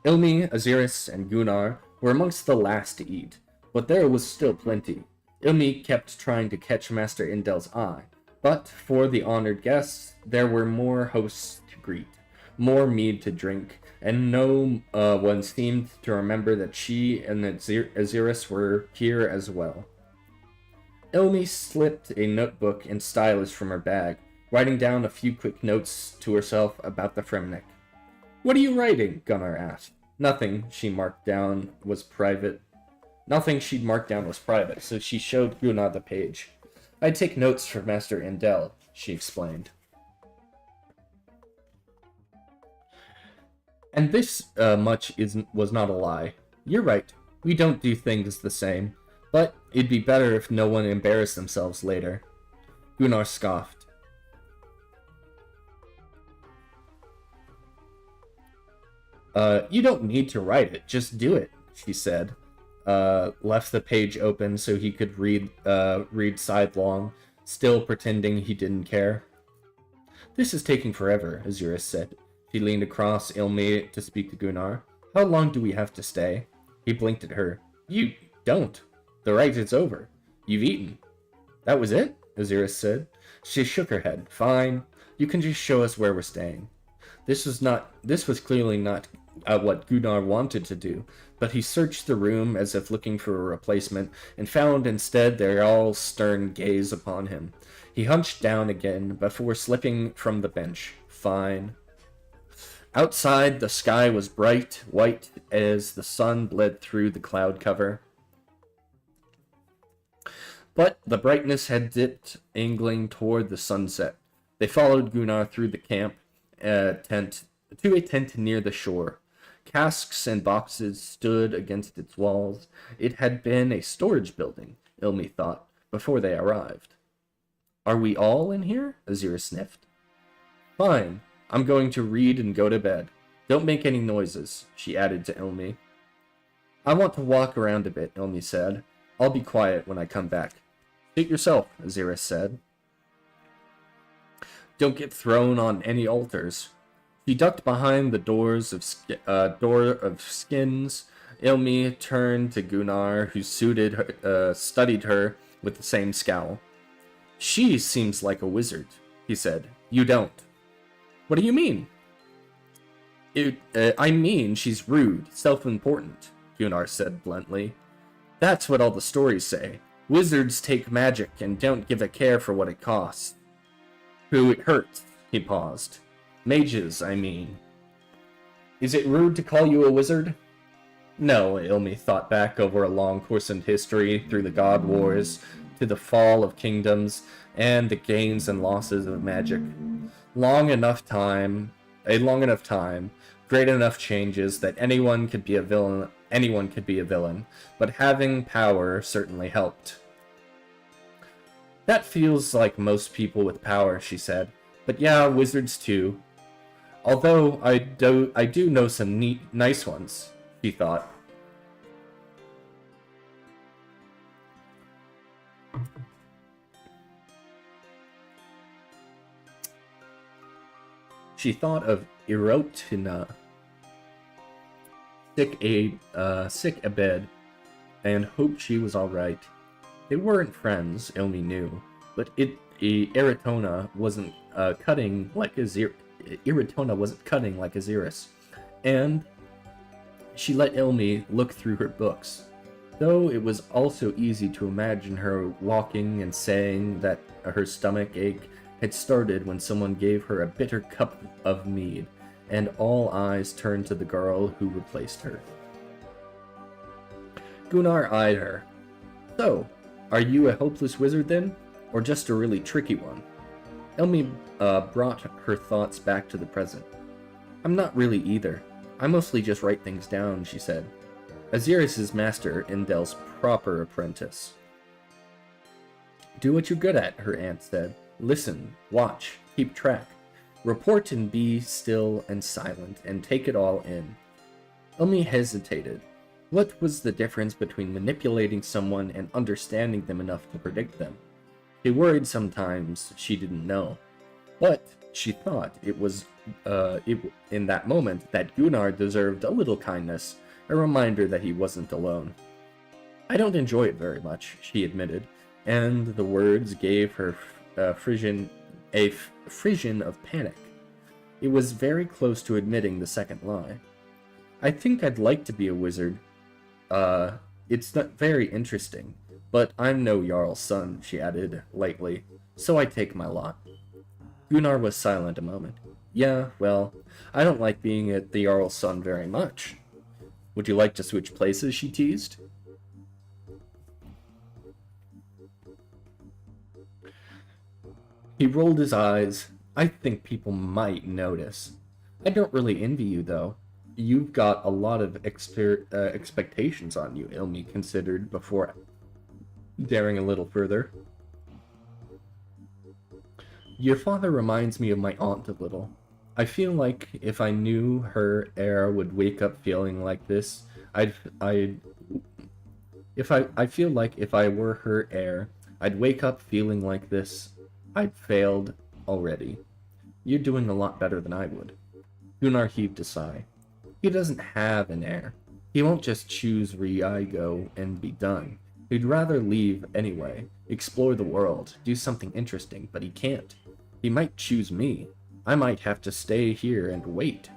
Ilmi, Azirus, and Gunnar were amongst the last to eat, but there was still plenty. Ilmi kept trying to catch Master Indel's eye, but for the honored guests, there were more hosts to greet, more mead to drink, and no one seemed to remember that she and Azirus were here as well. Ilmi slipped a notebook and stylus from her bag, writing down a few quick notes to herself about the Fremennik. What are you writing? Gunnar asked. Nothing she'd marked down was private, so she showed Gunnar the page. I take notes for Master Indel, she explained. And this much was not a lie. You're right, we don't do things the same, but it'd be better if no one embarrassed themselves later. Gunnar scoffed. You don't need to write it, just do it, she said. Left the page open so he could read sidelong, still pretending he didn't care. This is taking forever, Azirus said. She leaned across Ilmi to speak to Gunnar. How long do we have to stay? He blinked at her. You don't. The rite is over. You've eaten. That was it? Azirus said. She shook her head. Fine. You can just show us where we're staying. This was clearly not what Gunnar wanted to do, but he searched the room as if looking for a replacement, and found instead their all-stern gaze upon him. He hunched down again before slipping from the bench. Fine. Outside, the sky was bright white as the sun bled through the cloud cover. But the brightness had dipped, angling toward the sunset. They followed Gunnar through the camp tent to a tent near the shore. Casks and boxes stood against its walls. It had been a storage building, Ilmi thought, before they arrived. Are we all in here? Azira sniffed. Fine. I'm going to read and go to bed. Don't make any noises, she added to Ilmi. I want to walk around a bit, Ilmi said. I'll be quiet when I come back. Suit yourself, Azira said. Don't get thrown on any altars. She ducked behind the door of skins. Ilmi turned to Gunnar, who studied her with the same scowl. She seems like a wizard, he said. You don't. What do you mean? I mean she's rude, self-important, Gunnar said bluntly. That's what all the stories say. Wizards take magic and don't give a care for what it costs. Who it hurts, he paused. Mages, I mean. Is it rude to call you a wizard? No, Ilmi thought back over a long course in history through the God Wars, to the fall of kingdoms, and the gains and losses of magic. A long enough time, great enough changes that anyone could be a villain, but having power certainly helped. That feels like most people with power, she said. But yeah, wizards too. Although I do know some nice ones, she thought. She thought of Erotina, sick abed, and hoped she was all right. They weren't friends, Ilmi knew, but Eritona wasn't cutting like Aziris, and she let Ilmi look through her books, though it was also easy to imagine her walking and saying that her stomach ache had started when someone gave her a bitter cup of mead, and all eyes turned to the girl who replaced her. Gunnar eyed her. So, are you a hopeless wizard then, or just a really tricky one? Ilmi brought her thoughts back to the present. I'm not really either. I mostly just write things down, she said. Aziris' master, Indel's proper apprentice. Do what you're good at, her aunt said. Listen, watch, keep track. Report and be still and silent, and take it all in. Ilmi hesitated. What was the difference between manipulating someone and understanding them enough to predict them? She worried sometimes she didn't know. But she thought it was in that moment that Gunnar deserved a little kindness, a reminder that he wasn't alone. I don't enjoy it very much, she admitted, and the words gave her a frisson of panic. It was very close to admitting the second lie. I think I'd like to be a wizard. It's not very interesting, but I'm no Jarl's son, she added lightly, so I take my lot. Gunnar was silent a moment. Yeah, well, I don't like being the Jarl's son very much. Would you like to switch places, she teased. He rolled his eyes. I think people might notice. I don't really envy you, though. You've got a lot of expectations on you, Ilmi considered before daring a little further. Your father reminds me of my aunt a little. I feel like if I knew her heir would wake up feeling like this, I feel like if I were her heir, I'd wake up feeling like this. I'd failed already. You're doing a lot better than I would. Gunnar heaved a sigh. He doesn't have an heir. He won't just choose Riago and be done. He'd rather leave anyway, explore the world, do something interesting, but he can't. He might choose me. I might have to stay here and wait.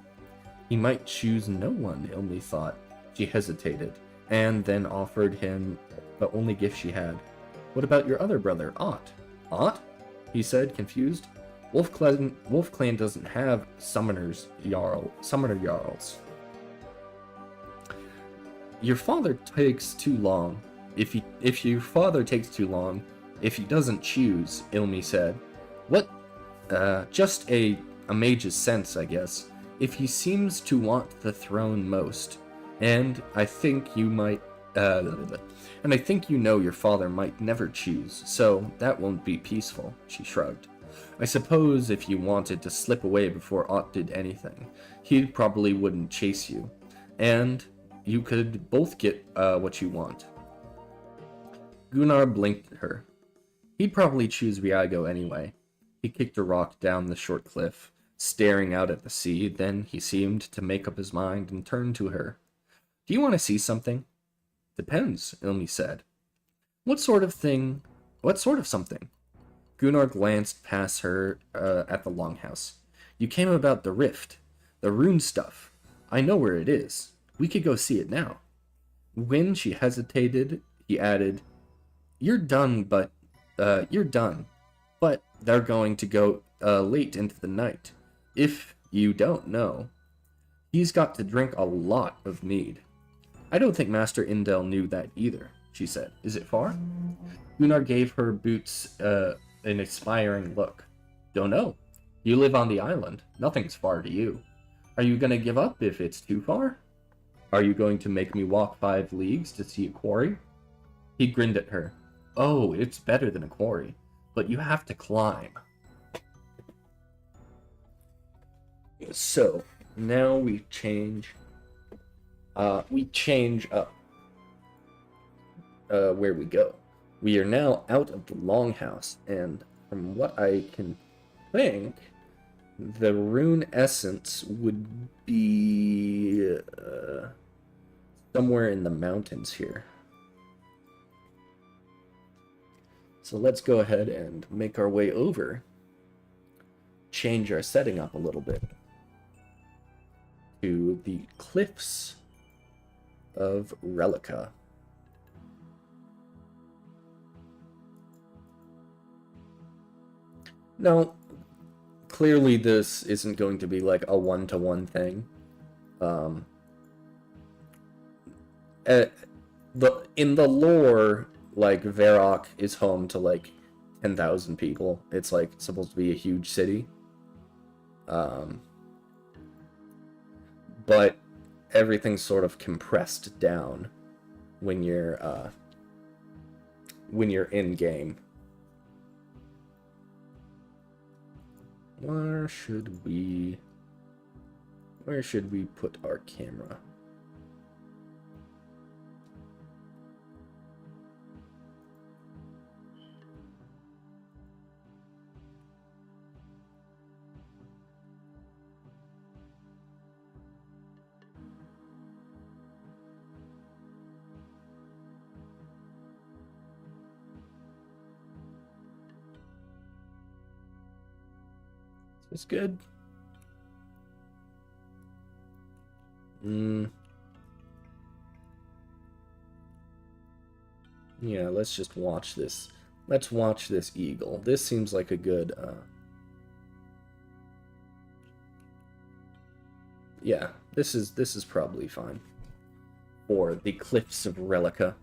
He might choose no one, Ilmi thought. She hesitated, and then offered him the only gift she had. What about your other brother, Ott? Ott? He said, confused. Wolf Clan doesn't have summoner jarls. Your father takes too long. If your father takes too long, if he doesn't choose, Ilmi said. What Just a mage's sense, I guess. If he seems to want the throne most, and I think you might, and I think you know your father might never choose, so that won't be peaceful, she shrugged. I suppose if you wanted to slip away before Ott did anything, he probably wouldn't chase you, and you could both get what you want. Gunnar blinked at her. He'd probably choose Riago anyway. He kicked a rock down the short cliff, staring out at the sea, then he seemed to make up his mind and turned to her. Do you want to see something? Depends, Ilmi said. What sort of thing? What sort of something? Gunnar glanced past her at the longhouse. You came about the rift. The rune stuff. I know where it is. We could go see it now. When she hesitated, he added, You're done, but they're going to go late into the night. If you don't know, he's got to drink a lot of mead. I don't think Master Indel knew that either, she said. Is it far? Gunnar gave her boots an aspiring look. Don't know. You live on the island. Nothing's far to you. Are you going to give up if it's too far? Are you going to make me walk 5 leagues to see a quarry? He grinned at her. Oh, it's better than a quarry, but you have to climb. So, now we change up where we go. We are now out of the longhouse, and from what I can think, the rune essence would be somewhere in the mountains here. So let's go ahead and make our way over. Change our setting up a little bit to the cliffs of Relica. Now, clearly this isn't going to be like a one-to-one thing. In the lore, like, Varrock is home to like 10,000 people. It's like supposed to be a huge city. But everything's sort of compressed down when you're in game. Where should we put our camera? Is this good? Yeah, let's just watch this. Let's watch this eagle. This seems like a good, yeah, this is probably fine for the cliffs of Relica.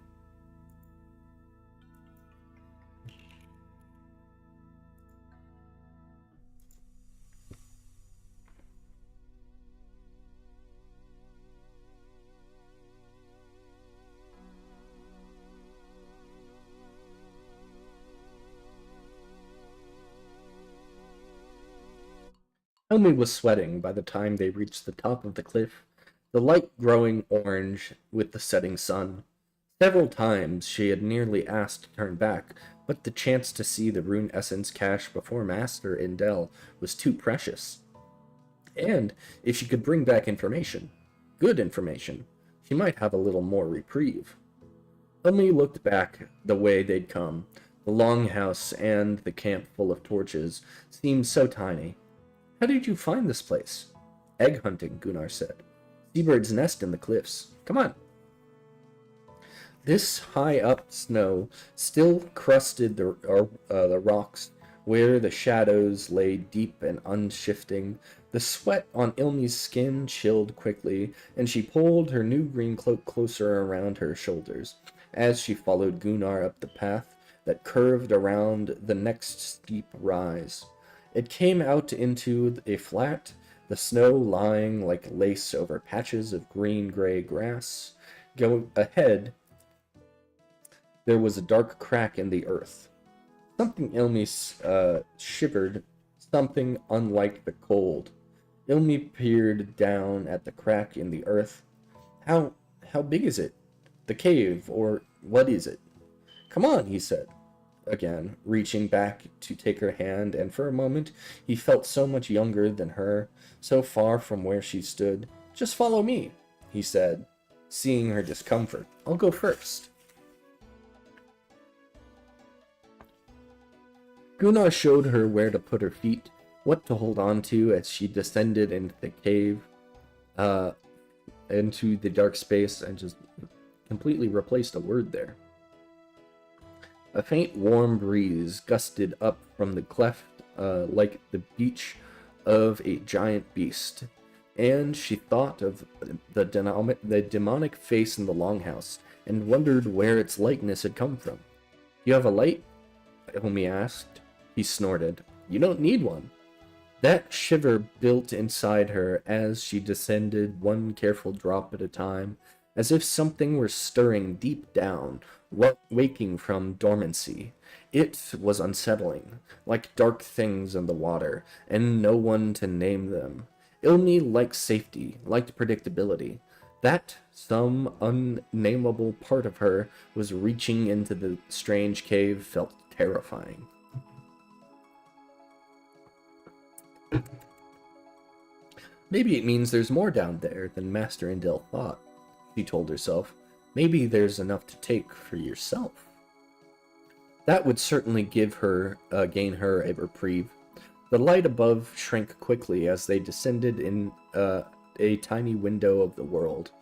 Helmi was sweating by the time they reached the top of the cliff, the light growing orange with the setting sun. Several times she had nearly asked to turn back, but the chance to see the rune essence cache before Master Indel was too precious. And if she could bring back information, good information, she might have a little more reprieve. Helmi looked back the way they'd come. The longhouse and the camp full of torches seemed so tiny. How did you find this place? Egg hunting, Gunnar said. Seabird's nest in the cliffs. Come on. This high-up snow still crusted the rocks, where the shadows lay deep and unshifting. The sweat on Ilmi's skin chilled quickly, and she pulled her new green cloak closer around her shoulders as she followed Gunnar up the path that curved around the next steep rise. It came out into a flat, the snow lying like lace over patches of green-gray grass. Go ahead, there was a dark crack in the earth. Something Ilmi shivered, something unlike the cold. Ilmi peered down at the crack in the earth. How how big is it? The cave, or what is it? Come on, he said, again, reaching back to take her hand, and for a moment he felt so much younger than her, so far from where she stood. Just follow me, he said, seeing her discomfort. I'll go first. Gunnar showed her where to put her feet, what to hold on to as she descended into the cave, uh, into the dark space, and just completely replaced a word there. A faint warm breeze gusted up from the cleft like the beach of a giant beast, and she thought of the demonic face in the longhouse and wondered where its likeness had come from. You have a light? Homie asked. He snorted. You don't need one. That shiver built inside her as she descended one careful drop at a time, as if something were stirring deep down, waking from dormancy. It was unsettling, like dark things in the water, and no one to name them. Ilmi liked safety, liked predictability. That some unnameable part of her was reaching into the strange cave felt terrifying. Maybe it means there's more down there than Master Indel thought, she told herself. Maybe there's enough to take for yourself. That would certainly gain her a reprieve. The light above shrank quickly as they descended in a tiny window of the world.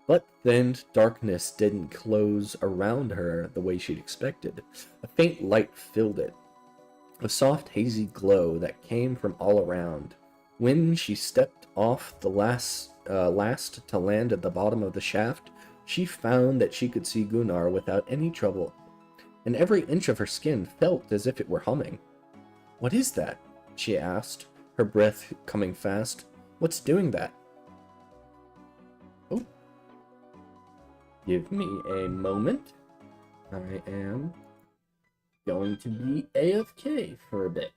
But then darkness didn't close around her the way she'd expected. A faint light filled it, a soft hazy glow that came from all around. When she stepped off the last to land at the bottom of the shaft, she found that she could see Gunnar without any trouble, and every inch of her skin felt as if it were humming. What is that? She asked, her breath coming fast. What's doing that? Oh, give me a moment. I am going to be AFK for a bit.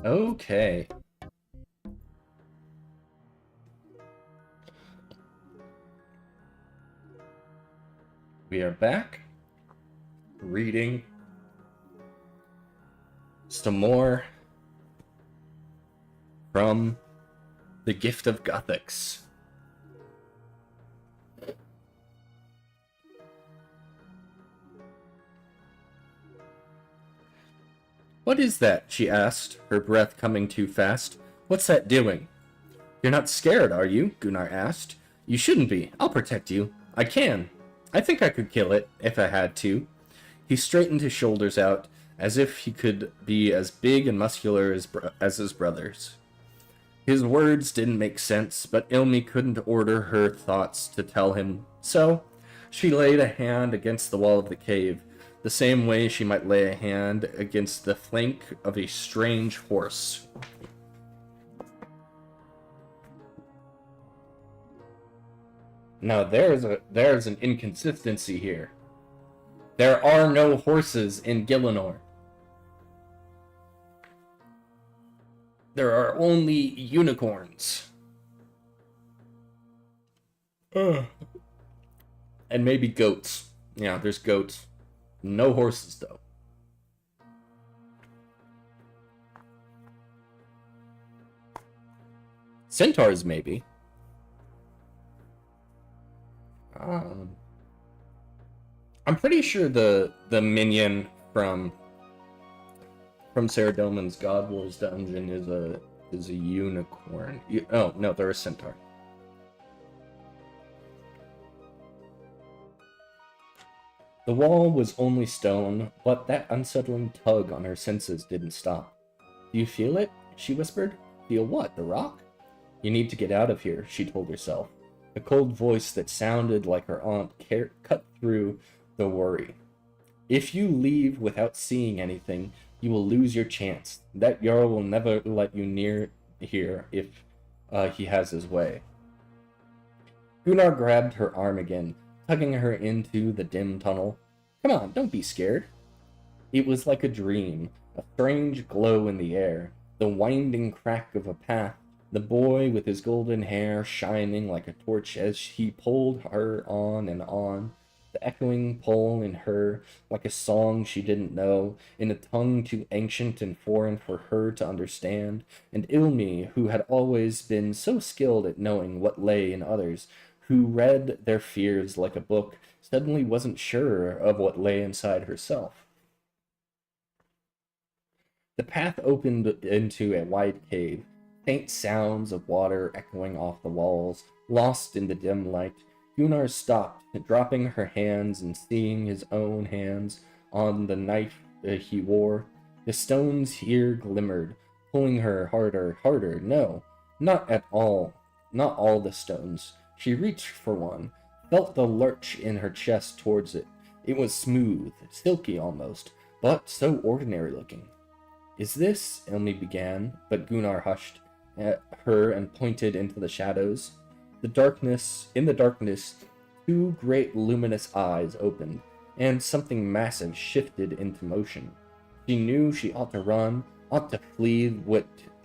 Okay. We are back, reading some more from The Gift of Guthix. What is that? She asked, her breath coming too fast. What's that doing? You're not scared, are you? Gunnar asked. You shouldn't be. I'll protect you. I can. I think I could kill it, if I had to. He straightened his shoulders out, as if he could be as big and muscular as his brothers. His words didn't make sense, but Ilmi couldn't order her thoughts to tell him, so she laid a hand against the wall of the cave, the same way she might lay a hand against the flank of a strange horse. Now there's an inconsistency here. There are no horses in Gielinor. There are only unicorns. And maybe goats. Yeah, there's goats. No horses, though. Centaurs, maybe. I'm pretty sure the minion from Sarah Doman's God Wars dungeon is a unicorn. Oh no, they're a centaur. The wall was only stone, but that unsettling tug on her senses didn't stop. Do you feel it? She whispered. Feel what? The rock? You need to get out of here, she told herself. A cold voice that sounded like her aunt cut through the worry. If you leave without seeing anything, you will lose your chance. That Jarl will never let you near here if he has his way. Gunnar grabbed her arm again, tugging her into the dim tunnel. Come on, don't be scared. It was like a dream, a strange glow in the air, the winding crack of a path, the boy with his golden hair shining like a torch as he pulled her on and on, the echoing pull in her like a song she didn't know, in a tongue too ancient and foreign for her to understand, and Ilmi, who had always been so skilled at knowing what lay in others, who read their fears like a book, suddenly wasn't sure of what lay inside herself. The path opened into a wide cave, faint sounds of water echoing off the walls, lost in the dim light. Gunnar stopped, dropping her hands and seeing his own hands on the knife he wore. The stones here glimmered, pulling her harder. No, not at all. Not all the stones. She reached for one, felt the lurch in her chest towards it. It was smooth, silky almost, but so ordinary looking. Is this? Ilmi began, but Gunnar hushed at her and pointed into the shadows. In the darkness, two great luminous eyes opened, and something massive shifted into motion. She knew she ought to run, ought to flee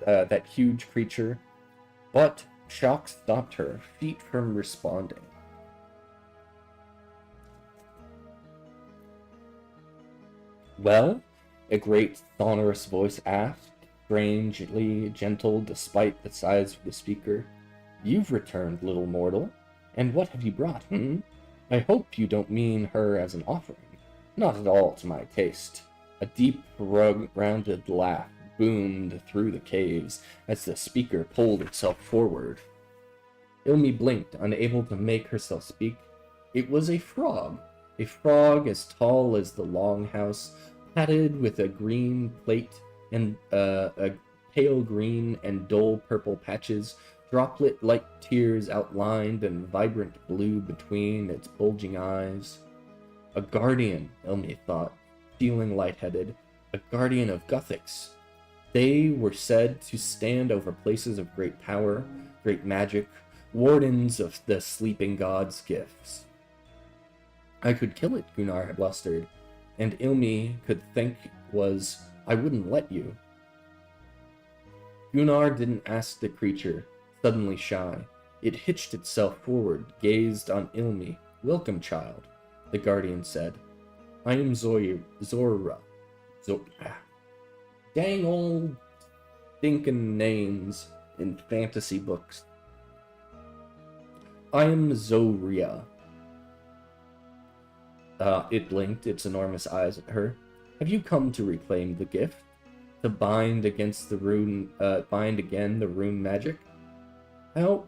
that huge creature, but shock stopped her, feet from responding. Well? A great sonorous voice asked, strangely gentle despite the size of the speaker. You've returned, little mortal. And what have you brought, I hope you don't mean her as an offering. Not at all to my taste. A deep, rounded laugh boomed through the caves as the speaker pulled itself forward. Ilmi blinked, unable to make herself speak. It was a frog as tall as the longhouse, padded with a green plate and a pale green and dull purple patches, droplet-like tears outlined and vibrant blue between its bulging eyes. A guardian, Ilmi thought, feeling lightheaded. A guardian of Guthix. They were said to stand over places of great power, great magic, wardens of the sleeping god's gifts. I could kill it, Gunnar had blustered, and Ilmi could think was, I wouldn't let you. Gunnar didn't ask the creature, suddenly shy. It hitched itself forward, gazed on Ilmi. "Welcome, child," the guardian said. "I am Zora. Dang old stinking names in fantasy books. I am Zoria." It blinked its enormous eyes at her. "Have you come to reclaim the gift? To bind against the bind again the rune magic? How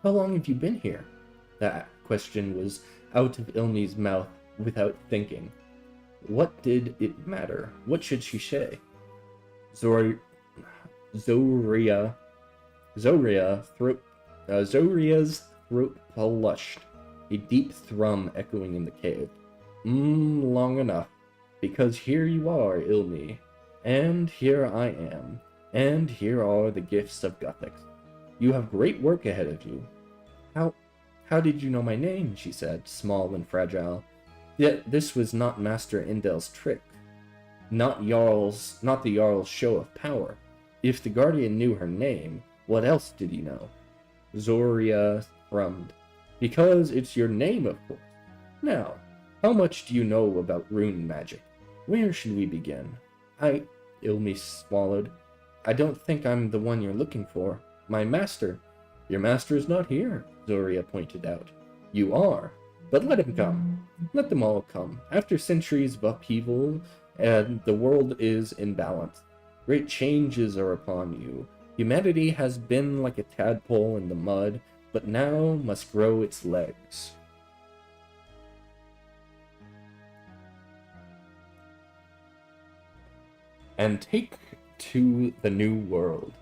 long have you been here?" That question was out of Ilmi's mouth without thinking. What did it matter? What should she say? Zoria's throat flushed, a deep thrum echoing in the cave. Long enough. Because here you are, Ilmi. And here I am. And here are the gifts of Guthix. You have great work ahead of you. How did you know my name?" she said, small and fragile. Yet this was not Master Indel's trick. Not the Jarl's show of power. If the Guardian knew her name, what else did he know? Zoria thrummed. "Because it's your name, of course. Now, how much do you know about rune magic? Where should we begin?" Ilmi swallowed. "I don't think I'm the one you're looking for. My master." "Your master is not here," Zoria pointed out. "You are. But let him come. Let them all come. After centuries of upheaval, and the world is in balance. Great changes are upon you. Humanity has been like a tadpole in the mud, but now must grow its legs." And take to the new world.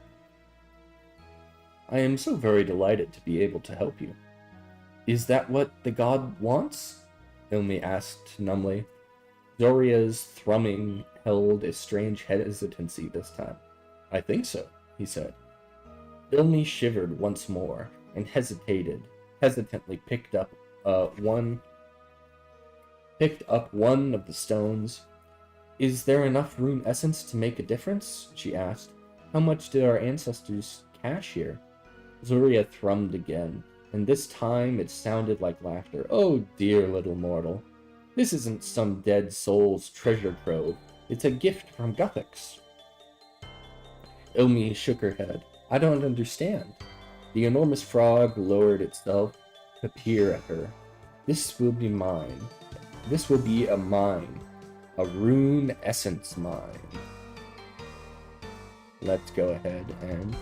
"I am so very delighted to be able to help you." "Is that what the god wants?" Ilmi asked numbly. Zoria's thrumming held a strange hesitancy this time. "I think so," he said. Ilmi shivered once more and hesitantly picked up one of the stones. "Is there enough rune essence to make a difference?" she asked. "How much did our ancestors cache here?" Zoria thrummed again, and this time it sounded like laughter. "Oh dear little mortal. This isn't some dead soul's treasure trove. It's a gift from Guthix." Ilmi shook her head. "I don't understand." The enormous frog lowered itself to peer at her. "This will be mine. This will be a mine. A rune essence mine." Let's go ahead and...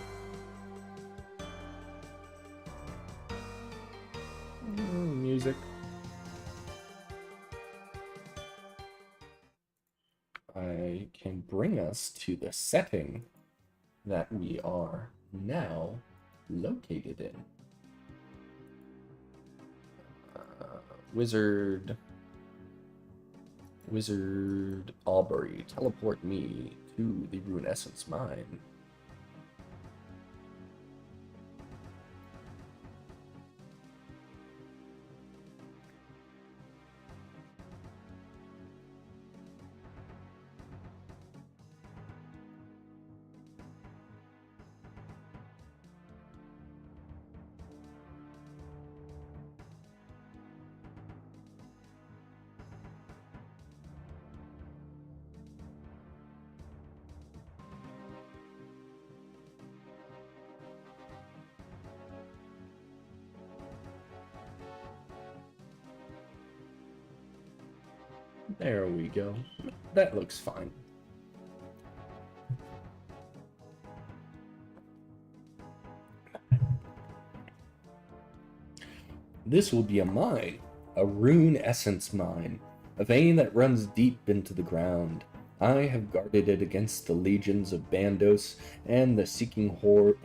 music. I can bring us to the setting that we are now located in. Wizard Albury, teleport me to the Rune Essence Mine. There we go. That looks fine. This will be a mine, a rune essence mine, a vein that runs deep into the ground. I have guarded it against the legions of Bandos and the seeking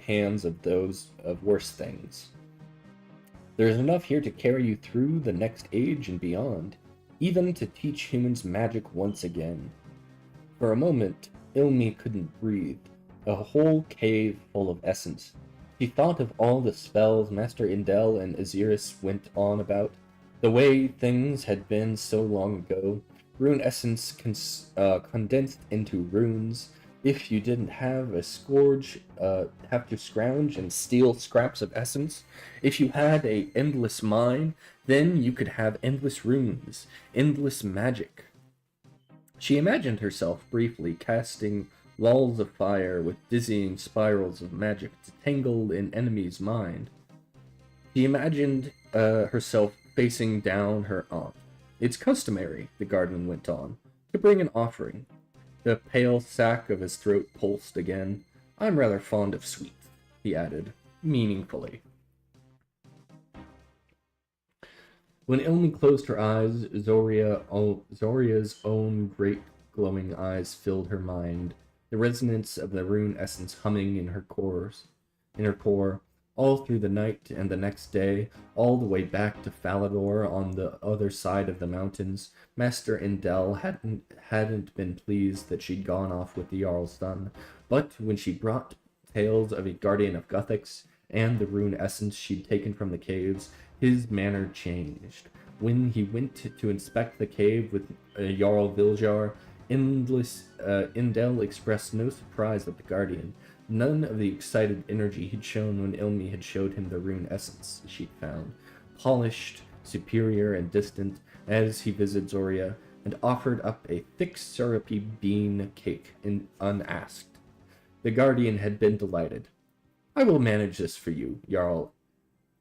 hands of those of worse things. There is enough here to carry you through the next age and beyond, even to teach humans magic once again. For a moment, Ilmi couldn't breathe. A whole cave full of essence. She thought of all the spells Master Indel and Aziris went on about, the way things had been so long ago, rune essence condensed into runes. if you didn't have have to scrounge and steal scraps of essence, if you had a endless mine, then you could have endless runes, endless magic. She imagined herself briefly casting walls of fire with dizzying spirals of magic to tangle an enemy's mind. She imagined herself facing down her aunt. It's customary, the guardian went on, to bring an offering. The pale sack of his throat pulsed again. I'm rather fond of sweets, he added, meaningfully. When Ilmi closed her eyes, Zoria's own great glowing eyes filled her mind, the resonance of the rune essence humming in her core, all through the night and the next day, all the way back to Falador on the other side of the mountains. Master Indel hadn't been pleased that she'd gone off with the Jarl's son, but when she brought tales of a guardian of Guthix and the rune essence she'd taken from the caves, his manner changed. When he went to inspect the cave with Jarl Viljar, Indel expressed no surprise at the guardian. None of the excited energy he'd shown when Ilmi had showed him the rune essence she'd found. Polished, superior, and distant, as he visited Zoria, and offered up a thick, syrupy bean cake unasked. The guardian had been delighted. I will manage this for you, Jarl,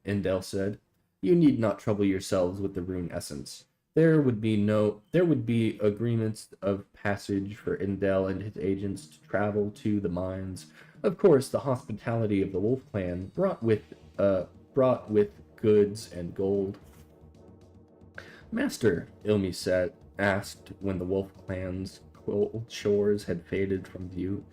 Indel said. You need not trouble yourselves with the rune essence. There would be agreements of passage for Indel and his agents to travel to the mines. Of course, the hospitality of the Wolf Clan brought with goods and gold. Master, Ilmi asked when the Wolf Clan's cold shores had faded from view,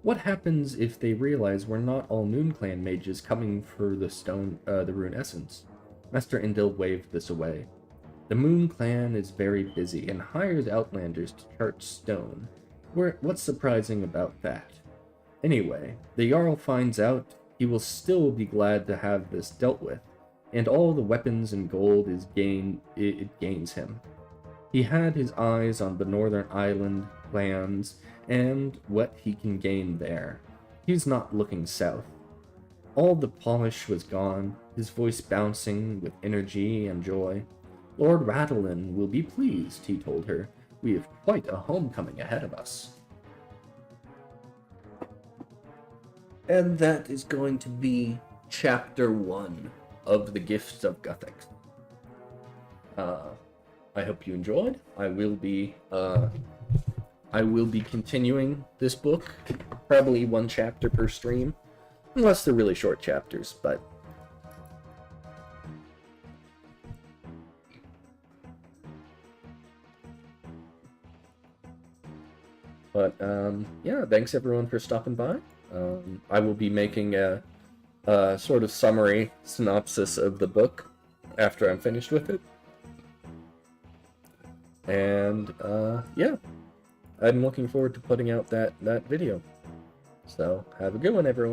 what happens if they realize we're not all Moon Clan mages coming for the rune essence? Master Indel waved this away. The Moon Clan is very busy and hires outlanders to chart stone. What's surprising about that? Anyway, the Jarl finds out, he will still be glad to have this dealt with, and all the weapons and gold it gains him. He had his eyes on the northern island lands and what he can gain there. He's not looking south. All the polish was gone, his voice bouncing with energy and joy. Lord Radalin will be pleased, he told her. We have quite a homecoming ahead of us. And that is going to be Chapter 1 of The Gifts of Guthix. I hope you enjoyed. I will be continuing this book, probably one chapter per stream, unless they're really short chapters, but yeah, thanks everyone for stopping by. I will be making a sort of summary synopsis of the book after I'm finished with it. And yeah, I'm looking forward to putting out that video. So have a good one, everyone.